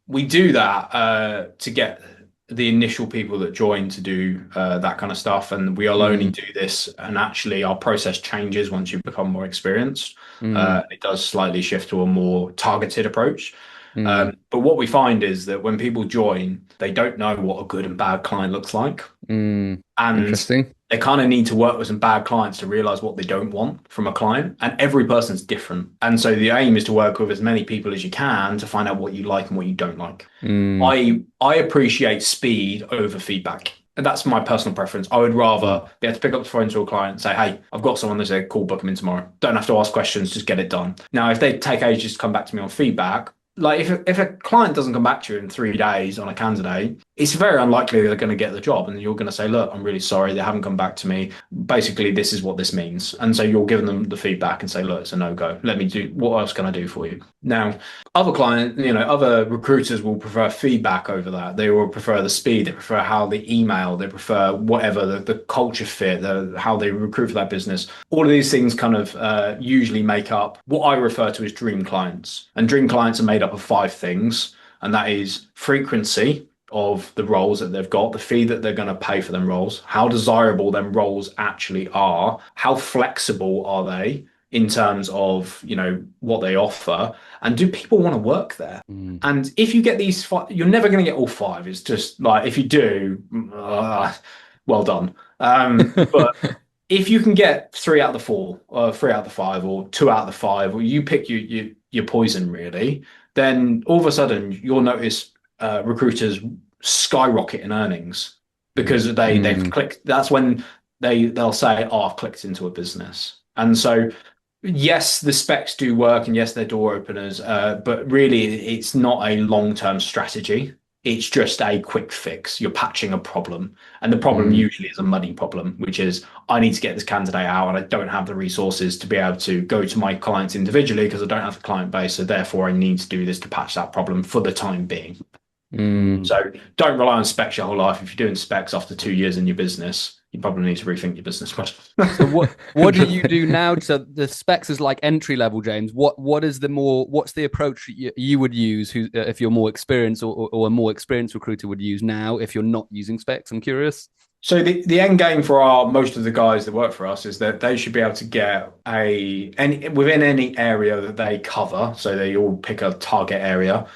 We do that to get the initial people that join to do that kind of stuff. And we'll only do this. And actually, our process changes once you become more experienced. It does slightly shift to a more targeted approach. But what we find is that when people join, they don't know what a good and bad client looks like. And
Interesting.
They kind of need to work with some bad clients to realize what they don't want from a client. And every person's different. And so the aim is to work with as many people as you can to find out what you like and what you don't like. I appreciate speed over feedback. And that's my personal preference. I would rather be able to pick up the phone to a client and say, hey, I've got someone that's a cool, book them in tomorrow. Don't have to ask questions, just get it done. Now, if they take ages to come back to me on feedback, like if a client doesn't come back to you in 3 days on a candidate, it's very unlikely they're going to get the job. And you're going to say, look, I'm really sorry, they haven't come back to me. Basically, this is what this means. And so you're giving them the feedback and say, look, it's a no-go. Let me do, what else can I do for you? Now, other clients, other recruiters will prefer feedback over that. They will prefer the speed, they prefer how they email, they prefer whatever, the culture fit, how they recruit for that business. All of these things kind of usually make up what I refer to as dream clients. And dream clients are made up of 5 things. And that is frequency of the roles that they've got, the fee that they're going to pay for them roles, how desirable them roles actually are, how flexible are they in terms of, what they offer, and do people want to work there? And if you get these 5, you're never going to get all 5. It's just like, if you do, well done. But if you can get 3 out of the 4, or 3 out of the 5, or 2 out of the 5, or you pick your poison really, then all of a sudden you'll notice recruiters skyrocket in earnings because they've clicked. That's when they'll say, oh, I've clicked into a business. And so, yes, the specs do work and yes, they're door openers, but really it's not a long-term strategy. It's just a quick fix. You're patching a problem. And the problem usually is a money problem, which is I need to get this candidate out and I don't have the resources to be able to go to my clients individually because I don't have the client base. So therefore I need to do this to patch that problem for the time being. So don't rely on specs your whole life. If you're doing specs after 2 years in your business, you probably need to rethink your business model.
So what do you do now? So the specs is like entry level, James. What's the approach you would use if you're more experienced or a more experienced recruiter would use now if you're not using specs? I'm curious.
So the end game for most of the guys that work for us is that they should be able to get within any area that they cover. So they all pick a target area.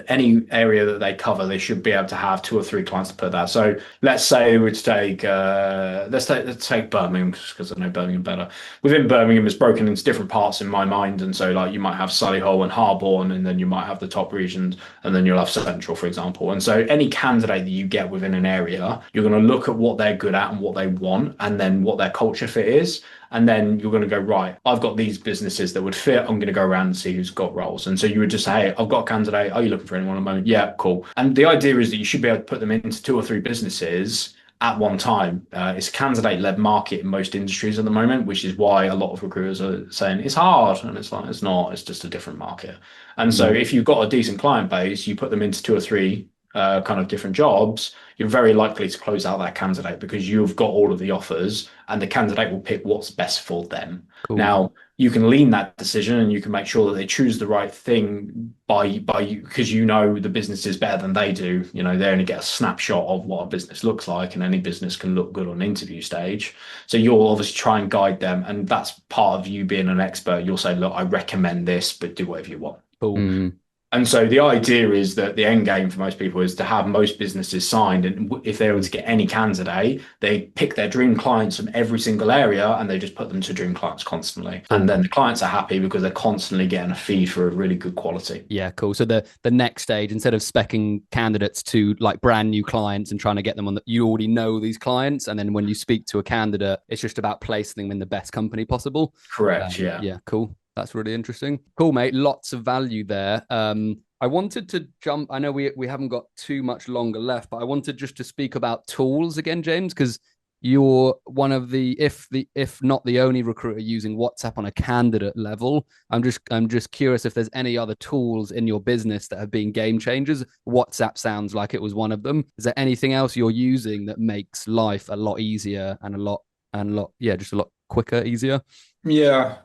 Any area that they cover, they should be able to have 2 or 3 clients to put that. So let's say we would take let's take Birmingham because I know Birmingham better. Within Birmingham, it's broken into different parts in my mind, and so like you might have Solihull and Harborne, and then you might have the top regions, and then you'll have Central, for example. And so any candidate that you get within an area, you're going to look at what they're good at and what they want, and then what their culture fit is. And then you're going to go, right, I've got these businesses that would fit. I'm going to go around and see who's got roles. And so you would just say, hey, I've got a candidate. Are you looking for anyone at the moment? Yeah, cool. And the idea is that you should be able to put them into 2 or 3 businesses at one time. It's a candidate-led market in most industries at the moment, which is why a lot of recruiters are saying it's hard. And it's like, it's not, it's just a different market. And so if you've got a decent client base, you put them into 2 or 3 kind of different jobs, you're very likely to close out that candidate because you've got all of the offers and the candidate will pick what's best for them. Cool. Now, you can lean that decision and you can make sure that they choose the right thing by you because you know the business is better than they do. They only get a snapshot of what a business looks like, and any business can look good on interview stage. So you'll obviously try and guide them, and that's part of you being an expert. You'll say, look, I recommend this, but do whatever you want.
Cool.
And so the idea is that the end game for most people is to have most businesses signed. And if they were to get any candidate, they pick their dream clients from every single area and they just put them to dream clients constantly. And then the clients are happy because they're constantly getting a feed for a really good quality.
Yeah, cool. So the next stage, instead of specking candidates to like brand new clients and trying to get them on, you already know these clients. And then when you speak to a candidate, it's just about placing them in the best company possible.
Correct. Yeah.
Yeah, cool. That's really interesting. Cool, mate. Lots of value there. I wanted to jump. I know we haven't got too much longer left, but I wanted just to speak about tools again, James, because you're one of the, if not the only recruiter using WhatsApp on a candidate level. I'm just curious if there's any other tools in your business that have been game changers. WhatsApp sounds like it was one of them. Is there anything else you're using that makes life a lot easier and just a lot quicker, easier?
Yeah.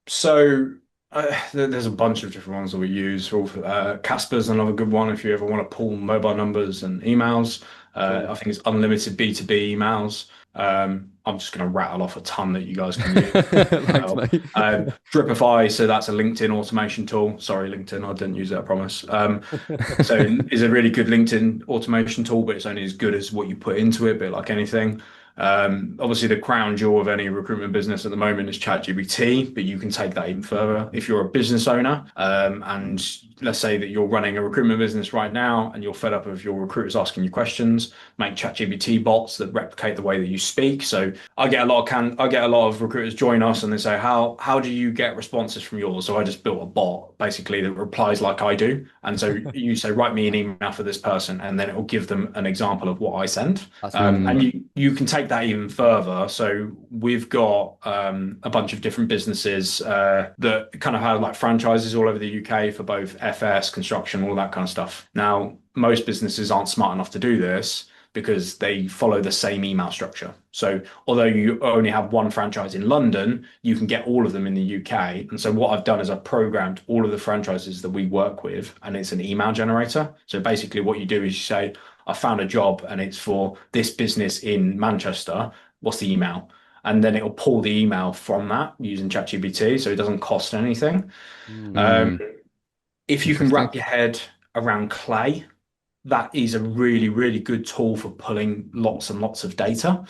So there's a bunch of different ones that we use. Casper's another good one if you ever want to pull mobile numbers and emails. I think it's unlimited B2B emails. I'm just going to rattle off a ton that you guys can use.
Thanks, mate.
Dripify, so that's a LinkedIn automation tool. Sorry, LinkedIn, I didn't use that, I promise. So it's a really good LinkedIn automation tool, but it's only as good as what you put into it, but like anything. Obviously, the crown jewel of any recruitment business at the moment is ChatGPT, but you can take that even further. If you're a business owner, and let's say that you're running a recruitment business right now and you're fed up of your recruiters asking you questions, make ChatGPT bots that replicate the way that you speak. So I get a lot of recruiters join us and they say, how do you get responses from yours? So I just built a bot basically that replies like I do. And so you say, write me an email for this person, and then it will give them an example of what I send. And you can take that even further. So we've got a bunch of different businesses that kind of have like franchises all over the UK for both FS, construction, all that kind of stuff. Now, most businesses aren't smart enough to do this because they follow the same email structure. So although you only have one franchise in London, you can get all of them in the UK. And so what I've done is I've programmed all of the franchises that we work with, and it's an email generator. So basically what you do is you say, I found a job and it's for this business in Manchester. What's the email? And then it'll pull the email from that using ChatGPT. So it doesn't cost anything. If you can wrap your head around Clay, that is a really, really good tool for pulling lots and lots of data.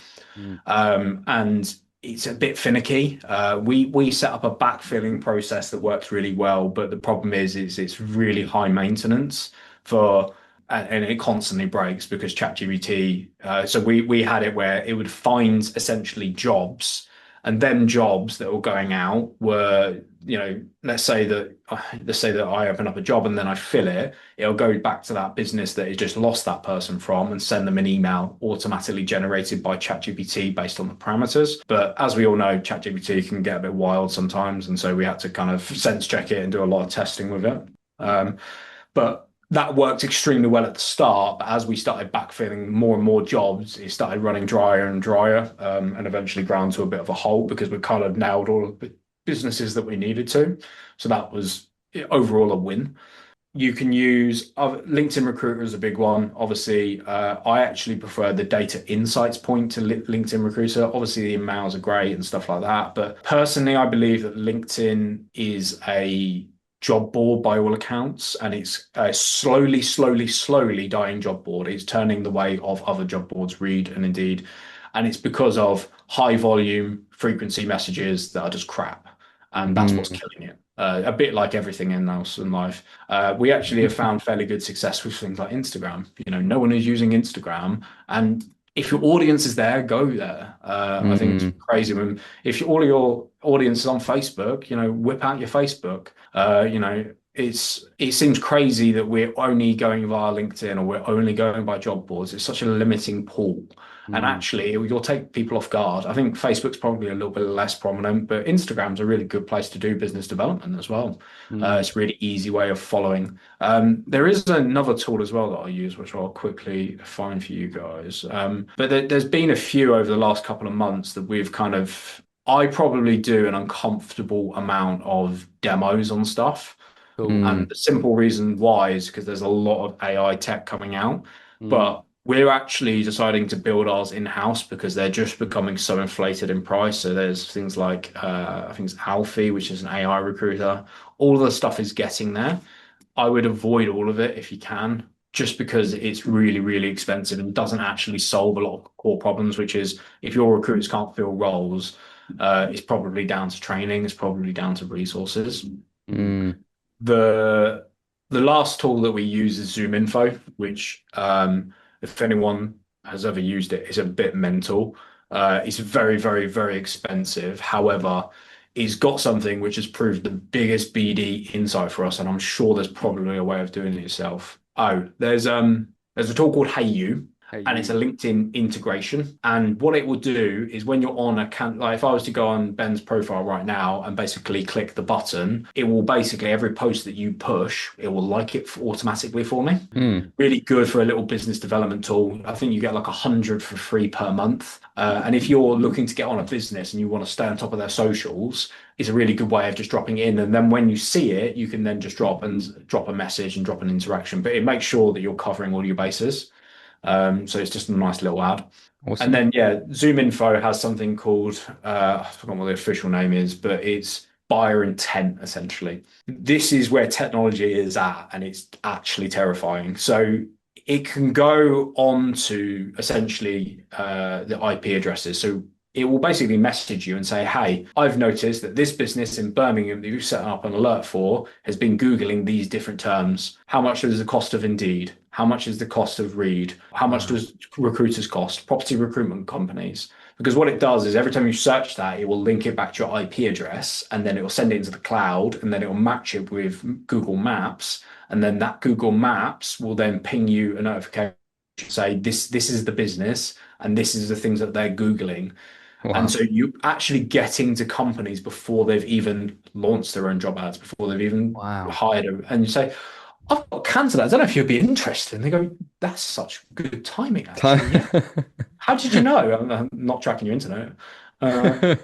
And it's a bit finicky. We set up a backfilling process that works really well, but the problem is it's really high maintenance and it constantly breaks because ChatGPT. So we had it where it would find essentially jobs, and then jobs that were going out were, let's say that I open up a job and then I fill it. It'll go back to that business that it just lost that person from and send them an email automatically generated by ChatGPT based on the parameters. But as we all know, ChatGPT can get a bit wild sometimes, and so we had to kind of sense check it and do a lot of testing with it. But that worked extremely well at the start, but as we started backfilling more and more jobs, it started running drier and drier, and eventually ground to a bit of a halt because we kind of nailed all of the businesses that we needed to. So that was overall a win. You can use LinkedIn Recruiter is a big one. Obviously, I actually prefer the data insights point to LinkedIn Recruiter. Obviously, the emails are great and stuff like that. But personally, I believe that LinkedIn is a job board by all accounts, and it's a slowly dying job board. It's turning the way of other job boards, Reed and Indeed, and it's because of high volume frequency messages that are just crap, and that's what's killing it. A bit like everything else in life. We actually have found fairly good success with things like Instagram. No one is using Instagram, and if your audience is there, go there. I think it's crazy if all of your audience is on Facebook, whip out your Facebook. It seems crazy that we're only going via LinkedIn or we're only going by job boards. It's such a limiting pool. And actually, you'll take people off guard. I think Facebook's probably a little bit less prominent, but Instagram's a really good place to do business development as well. It's a really easy way of following. There is another tool as well that I use, which I'll quickly find for you guys. But there's been a few over the last couple of months that we've I probably do an uncomfortable amount of demos on stuff. And the simple reason why is because there's a lot of AI tech coming out. But We're actually deciding to build ours in-house because they're just becoming so inflated in price. So there's things like I think it's Alfie, which is an AI recruiter. All of the stuff is getting there. I would avoid all of it if you can, just because it's really, really expensive and doesn't actually solve a lot of core problems, which is if your recruiters can't fill roles, it's probably down to training, it's probably down to resources.
Mm.
The the last tool that we use is ZoomInfo, which if anyone has ever used it, is a bit mental. It's very, very, very expensive. However, it's got something which has proved the biggest BD insight for us, and I'm sure there's probably a way of doing it yourself. Oh, there's a tool called HeyU,
Hey,
and it's a LinkedIn integration. And what it will do is when you're on like if I was to go on Ben's profile right now and basically click the button, it will basically every post that you push, it will like it automatically for me.
Mm.
Really good for a little business development tool. I think you get like 100 for free per month. And if you're looking to get on a business and you want to stay on top of their socials, it's a really good way of just dropping it in. And then when you see it, you can then just drop a message and drop an interaction. But it makes sure that you're covering all your bases. So it's just a nice little ad.
Awesome.
And then, yeah, ZoomInfo has something called, I forgot what the official name is, but it's buyer intent, essentially. This is where technology is at, and it's actually terrifying. So it can go on to essentially the IP addresses. So it will basically message you and say, hey, I've noticed that this business in Birmingham that you've set up an alert for has been Googling these different terms. How much is the cost of Indeed? How much is the cost of Reed? How much does recruiters cost? Property recruitment companies. Because what it does is every time you search that, it will link it back to your IP address, and then it will send it into the cloud, and then it will match it with Google Maps. And then that Google Maps will then ping you a notification, say, this is the business, and this is the things that they're Googling.
Wow.
And so you actually getting to companies before they've even launched their own job ads, before they've even hired them. And you say, I've got cancer. I don't know if you'd be interested. And they go, that's such good timing, actually. Yeah. How did you know? I'm not tracking your internet.
But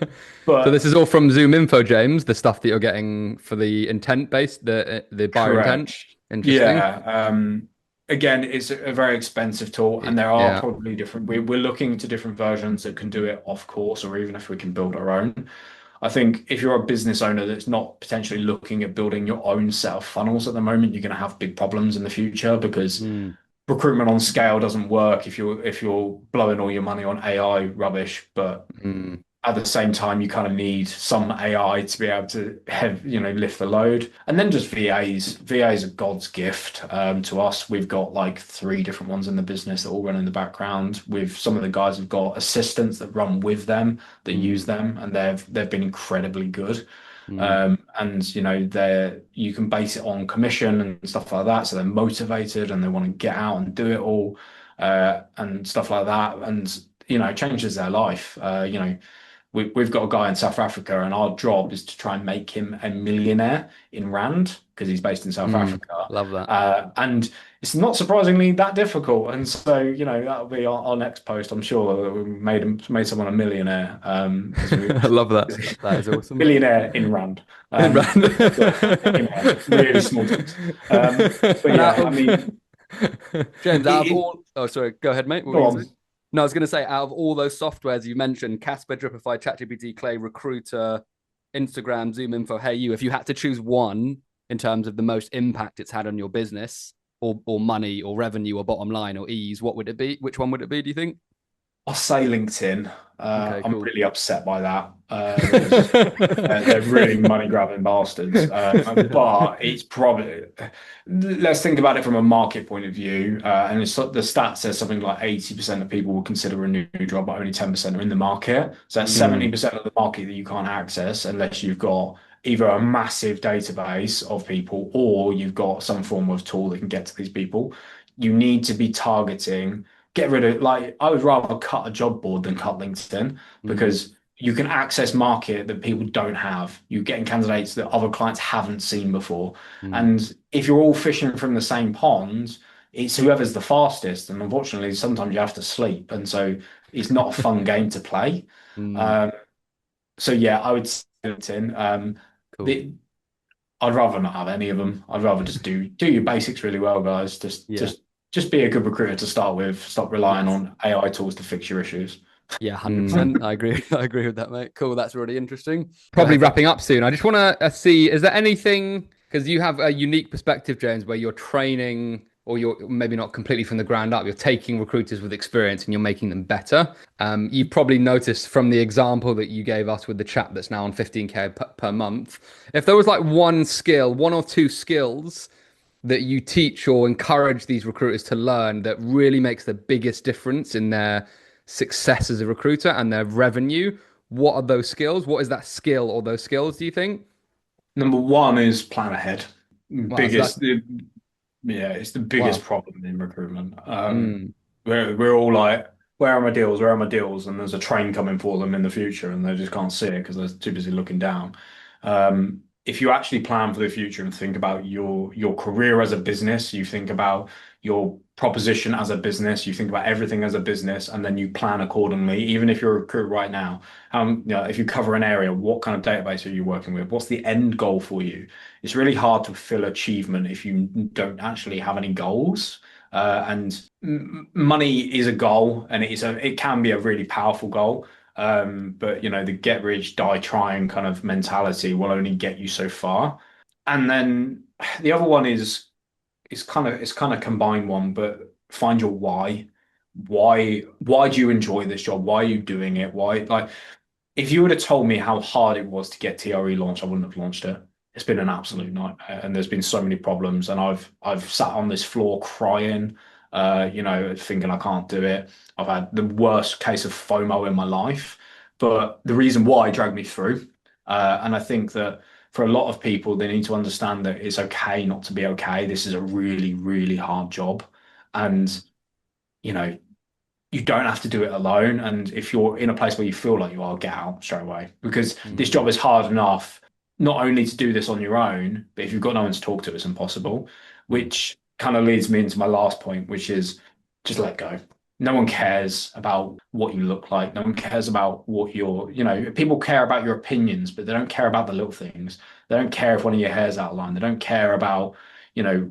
so this is all from ZoomInfo, James, the stuff that you're getting for the intent based, the buyer
correct.
intent. Interesting.
Yeah. Again, it's a very expensive tool, and there are probably different. We're looking into different versions that can do it off course, or even if we can build our own. I think if you're a business owner that's not potentially looking at building your own set of funnels at the moment, you're going to have big problems in the future because recruitment on scale doesn't work if you're blowing all your money on AI rubbish. But at the same time, you kind of need some AI to be able to lift the load. And then just VAs. VAs are God's gift to us. We've got like 3 different ones in the business that all run in the background. With some of the guys have got assistants that run with them, that use them, and they've been incredibly good. And you can base it on commission and stuff like that. So they're motivated and they want to get out and do it all and stuff like that. And it changes their life. We've got a guy in South Africa, and our job is to try and make him a millionaire in Rand because he's based in South Africa.
Love that.
And it's not surprisingly that difficult. And so, that'll be our next post. I'm sure we made someone a millionaire.
I love that.
That is awesome.
Millionaire in Rand. Really small things. But yeah, I mean,
James, out of all, sorry, go ahead, mate.
Go on.
No, I was going to say, out of all those softwares you mentioned, Casper, Dripify, ChatGPT, Clay, Recruiter, Instagram, ZoomInfo, HeyU, if you had to choose one in terms of the most impact it's had on your business or money or revenue or bottom line or ease, what would it be? Which one would it be, do you think?
I'll say LinkedIn.
Okay,
I'm
cool.
really upset by that. They're really money grabbing bastards. But it's probably, let's think about it from a market point of view. And the stat says something like 80% of people will consider a new job, but only 10% are in the market. So that's 70% of the market that you can't access unless you've got either a massive database of people or you've got some form of tool that can get to these people. You need to be targeting. Get rid of, I would rather cut a job board than cut LinkedIn because you can access market that people don't have. You're getting candidates that other clients haven't seen before. And if you're all fishing from the same pond, it's whoever's the fastest. And unfortunately, sometimes you have to sleep. And so it's not a fun game to play. So yeah, I would say LinkedIn.
Cool.
I'd rather not have any of them. I'd rather just do your basics really well, guys. Just just be a good recruiter to start with. Stop relying on AI tools to fix your issues.
Yeah, 100%. I agree. I agree with that, mate. Cool. That's really interesting.
Probably wrapping up soon. I just want to see, is there anything, because you have a unique perspective, James, where you're training, or you're maybe not completely from the ground up, you're taking recruiters with experience and you're making them better. You probably noticed from the example that you gave us with the chap that's now on 15K per month, if there was like one or two skills that you teach or encourage these recruiters to learn that really makes the biggest difference in their success as a recruiter and their revenue, what are those skills? What is that skill or those skills, do you think?
Number one is plan ahead.
Wow,
Biggest, it's the biggest problem in recruitment.
Mm.
We're all like, where are my deals? Where are my deals? And there's a train coming for them in the future, and they just can't see it because they're too busy looking down. If you actually plan for the future and think about your career as a business, you think about your proposition as a business, you think about everything as a business, and then you plan accordingly. Even if you're a recruiter right now, if you cover an area, what kind of database are you working with? What's the end goal for you? It's really hard to fulfill achievement if you don't actually have any goals. And money is a goal, and it can be a really powerful goal. But the get rich, die trying kind of mentality will only get you so far. And then the other one is kind of combined one, but find your why. Why do you enjoy this job? Why are you doing it? Why, like, if you would have told me how hard it was to get TRE launched, I wouldn't have launched it. It's been an absolute nightmare, and there's been so many problems, and I've sat on this floor crying, thinking I can't do it. I've had the worst case of FOMO in my life, but the reason why dragged me through. And I think that for a lot of people, they need to understand that it's okay not to be okay. This is a really, really hard job. And, you don't have to do it alone. And if you're in a place where you feel like you are, get out straight away, because this job is hard enough, not only to do this on your own, but if you've got no one to talk to, it's impossible, which kind of leads me into my last point, which is just let go. No one cares about what you look like. No one cares about what people care about your opinions, but they don't care about the little things. They don't care if one of your hair's out of line. They don't care about,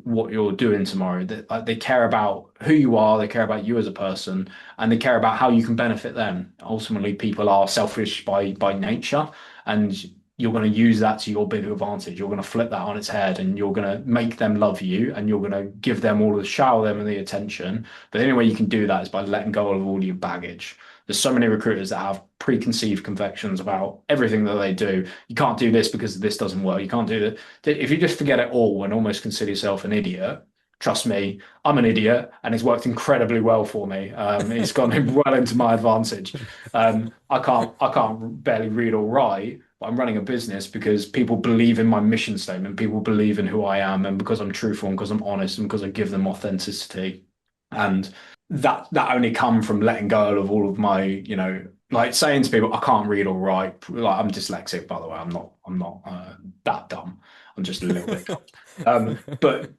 what you're doing tomorrow. They care about who you are. They care about you as a person, and they care about how you can benefit them. Ultimately, people are selfish by nature, and you're going to use that to your big advantage. You're going to flip that on its head, and you're going to make them love you, and you're going to give them all shower them and the attention. But the only way you can do that is by letting go of all your baggage. There's so many recruiters that have preconceived convictions about everything that they do. You can't do this because this doesn't work. You can't do that. If you just forget it all and almost consider yourself an idiot, trust me, I'm an idiot, and it's worked incredibly well for me. It's gone well into my advantage. I can't barely read or write, but I'm running a business because people believe in my mission statement. People believe in who I am, and because I'm truthful, and because I'm honest, and because I give them authenticity. And that only come from letting go of all of my, like saying to people, I can't read or write. Like, I'm dyslexic, by the way. I'm not that dumb. I'm just a little bit dumb. But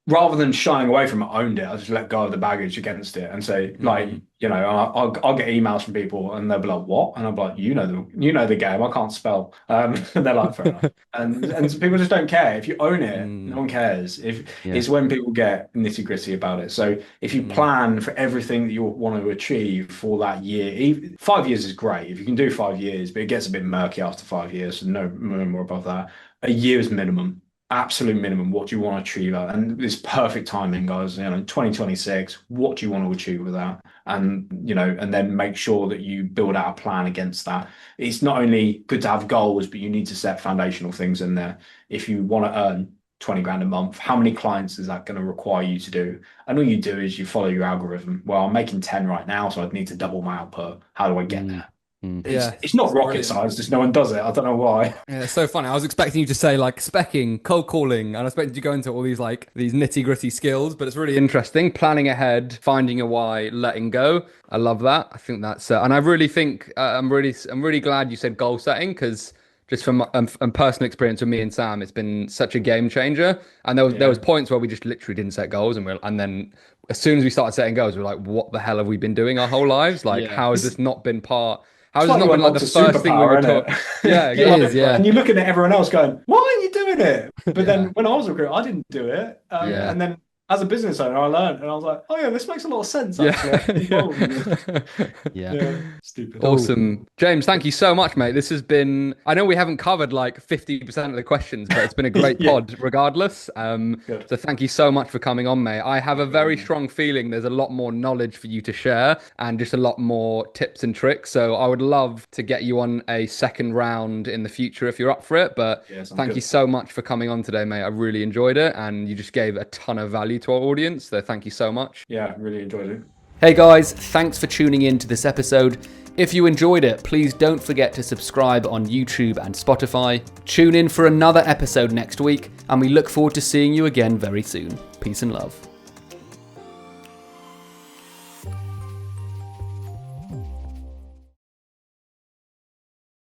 rather than shying away from it, I owned it. I just let go of the baggage against it and say, I'll get emails from people, and they'll be like, "What?" And I'm like, "You know the game. I can't spell." And they're like, "Fair enough." And so people just don't care. If you own it, no one cares. It's when people get nitty gritty about it. So if you plan for everything that you want to achieve for that year, 5 years is great if you can do 5 years, but it gets a bit murky after 5 years. So no more above that. A year is minimum. Absolute minimum. What do you want to achieve? And this perfect timing, guys. 2026. What do you want to achieve with that? And and then make sure that you build out a plan against that. It's not only good to have goals, but you need to set foundational things in there. If you want to earn 20 grand a month, how many clients is that going to require you to do? And all you do is you follow your algorithm. Well, I'm making 10 right now, so I'd need to double my output. How do I get there? It's not rocket science, just no one does it. I don't know why.
Yeah, it's so funny. I was expecting you to say like specking, cold calling, and I expected you to go into all these these nitty gritty skills, but it's really interesting. Planning ahead, finding a why, letting go. I love that. I think that's, and I really think I'm really glad you said goal setting, because just from personal experience with me and Sam, it's been such a game changer. And there was points where we just literally didn't set goals, and then as soon as we started setting goals, we're like, what the hell have we been doing our whole lives? Like, how has this not been part? How has it not been like the first thing we were taught? Yeah, it is. Yeah.
And you're looking at everyone else going, why are you doing it? But then when I was a recruiter, I didn't do it. And then as a business owner, I learned, and I was like, oh yeah, this makes a lot of sense. Actually.
Yeah.
Stupid.
Awesome. James, thank you so much, mate. This has been, I know we haven't covered like 50% of the questions, but it's been a great pod regardless. So thank you so much for coming on, mate. I have a very strong feeling there's a lot more knowledge for you to share and just a lot more tips and tricks. So I would love to get you on a second round in the future if you're up for it. But thank you so much for coming on today, mate. I really enjoyed it, and you just gave a ton of value to our audience. So thank you so much.
Yeah, really enjoyed it.
Hey guys, thanks for tuning in to this episode. If you enjoyed it, please don't forget to subscribe on YouTube and Spotify. Tune in for another episode next week, and we look forward to seeing you again very soon. Peace and love.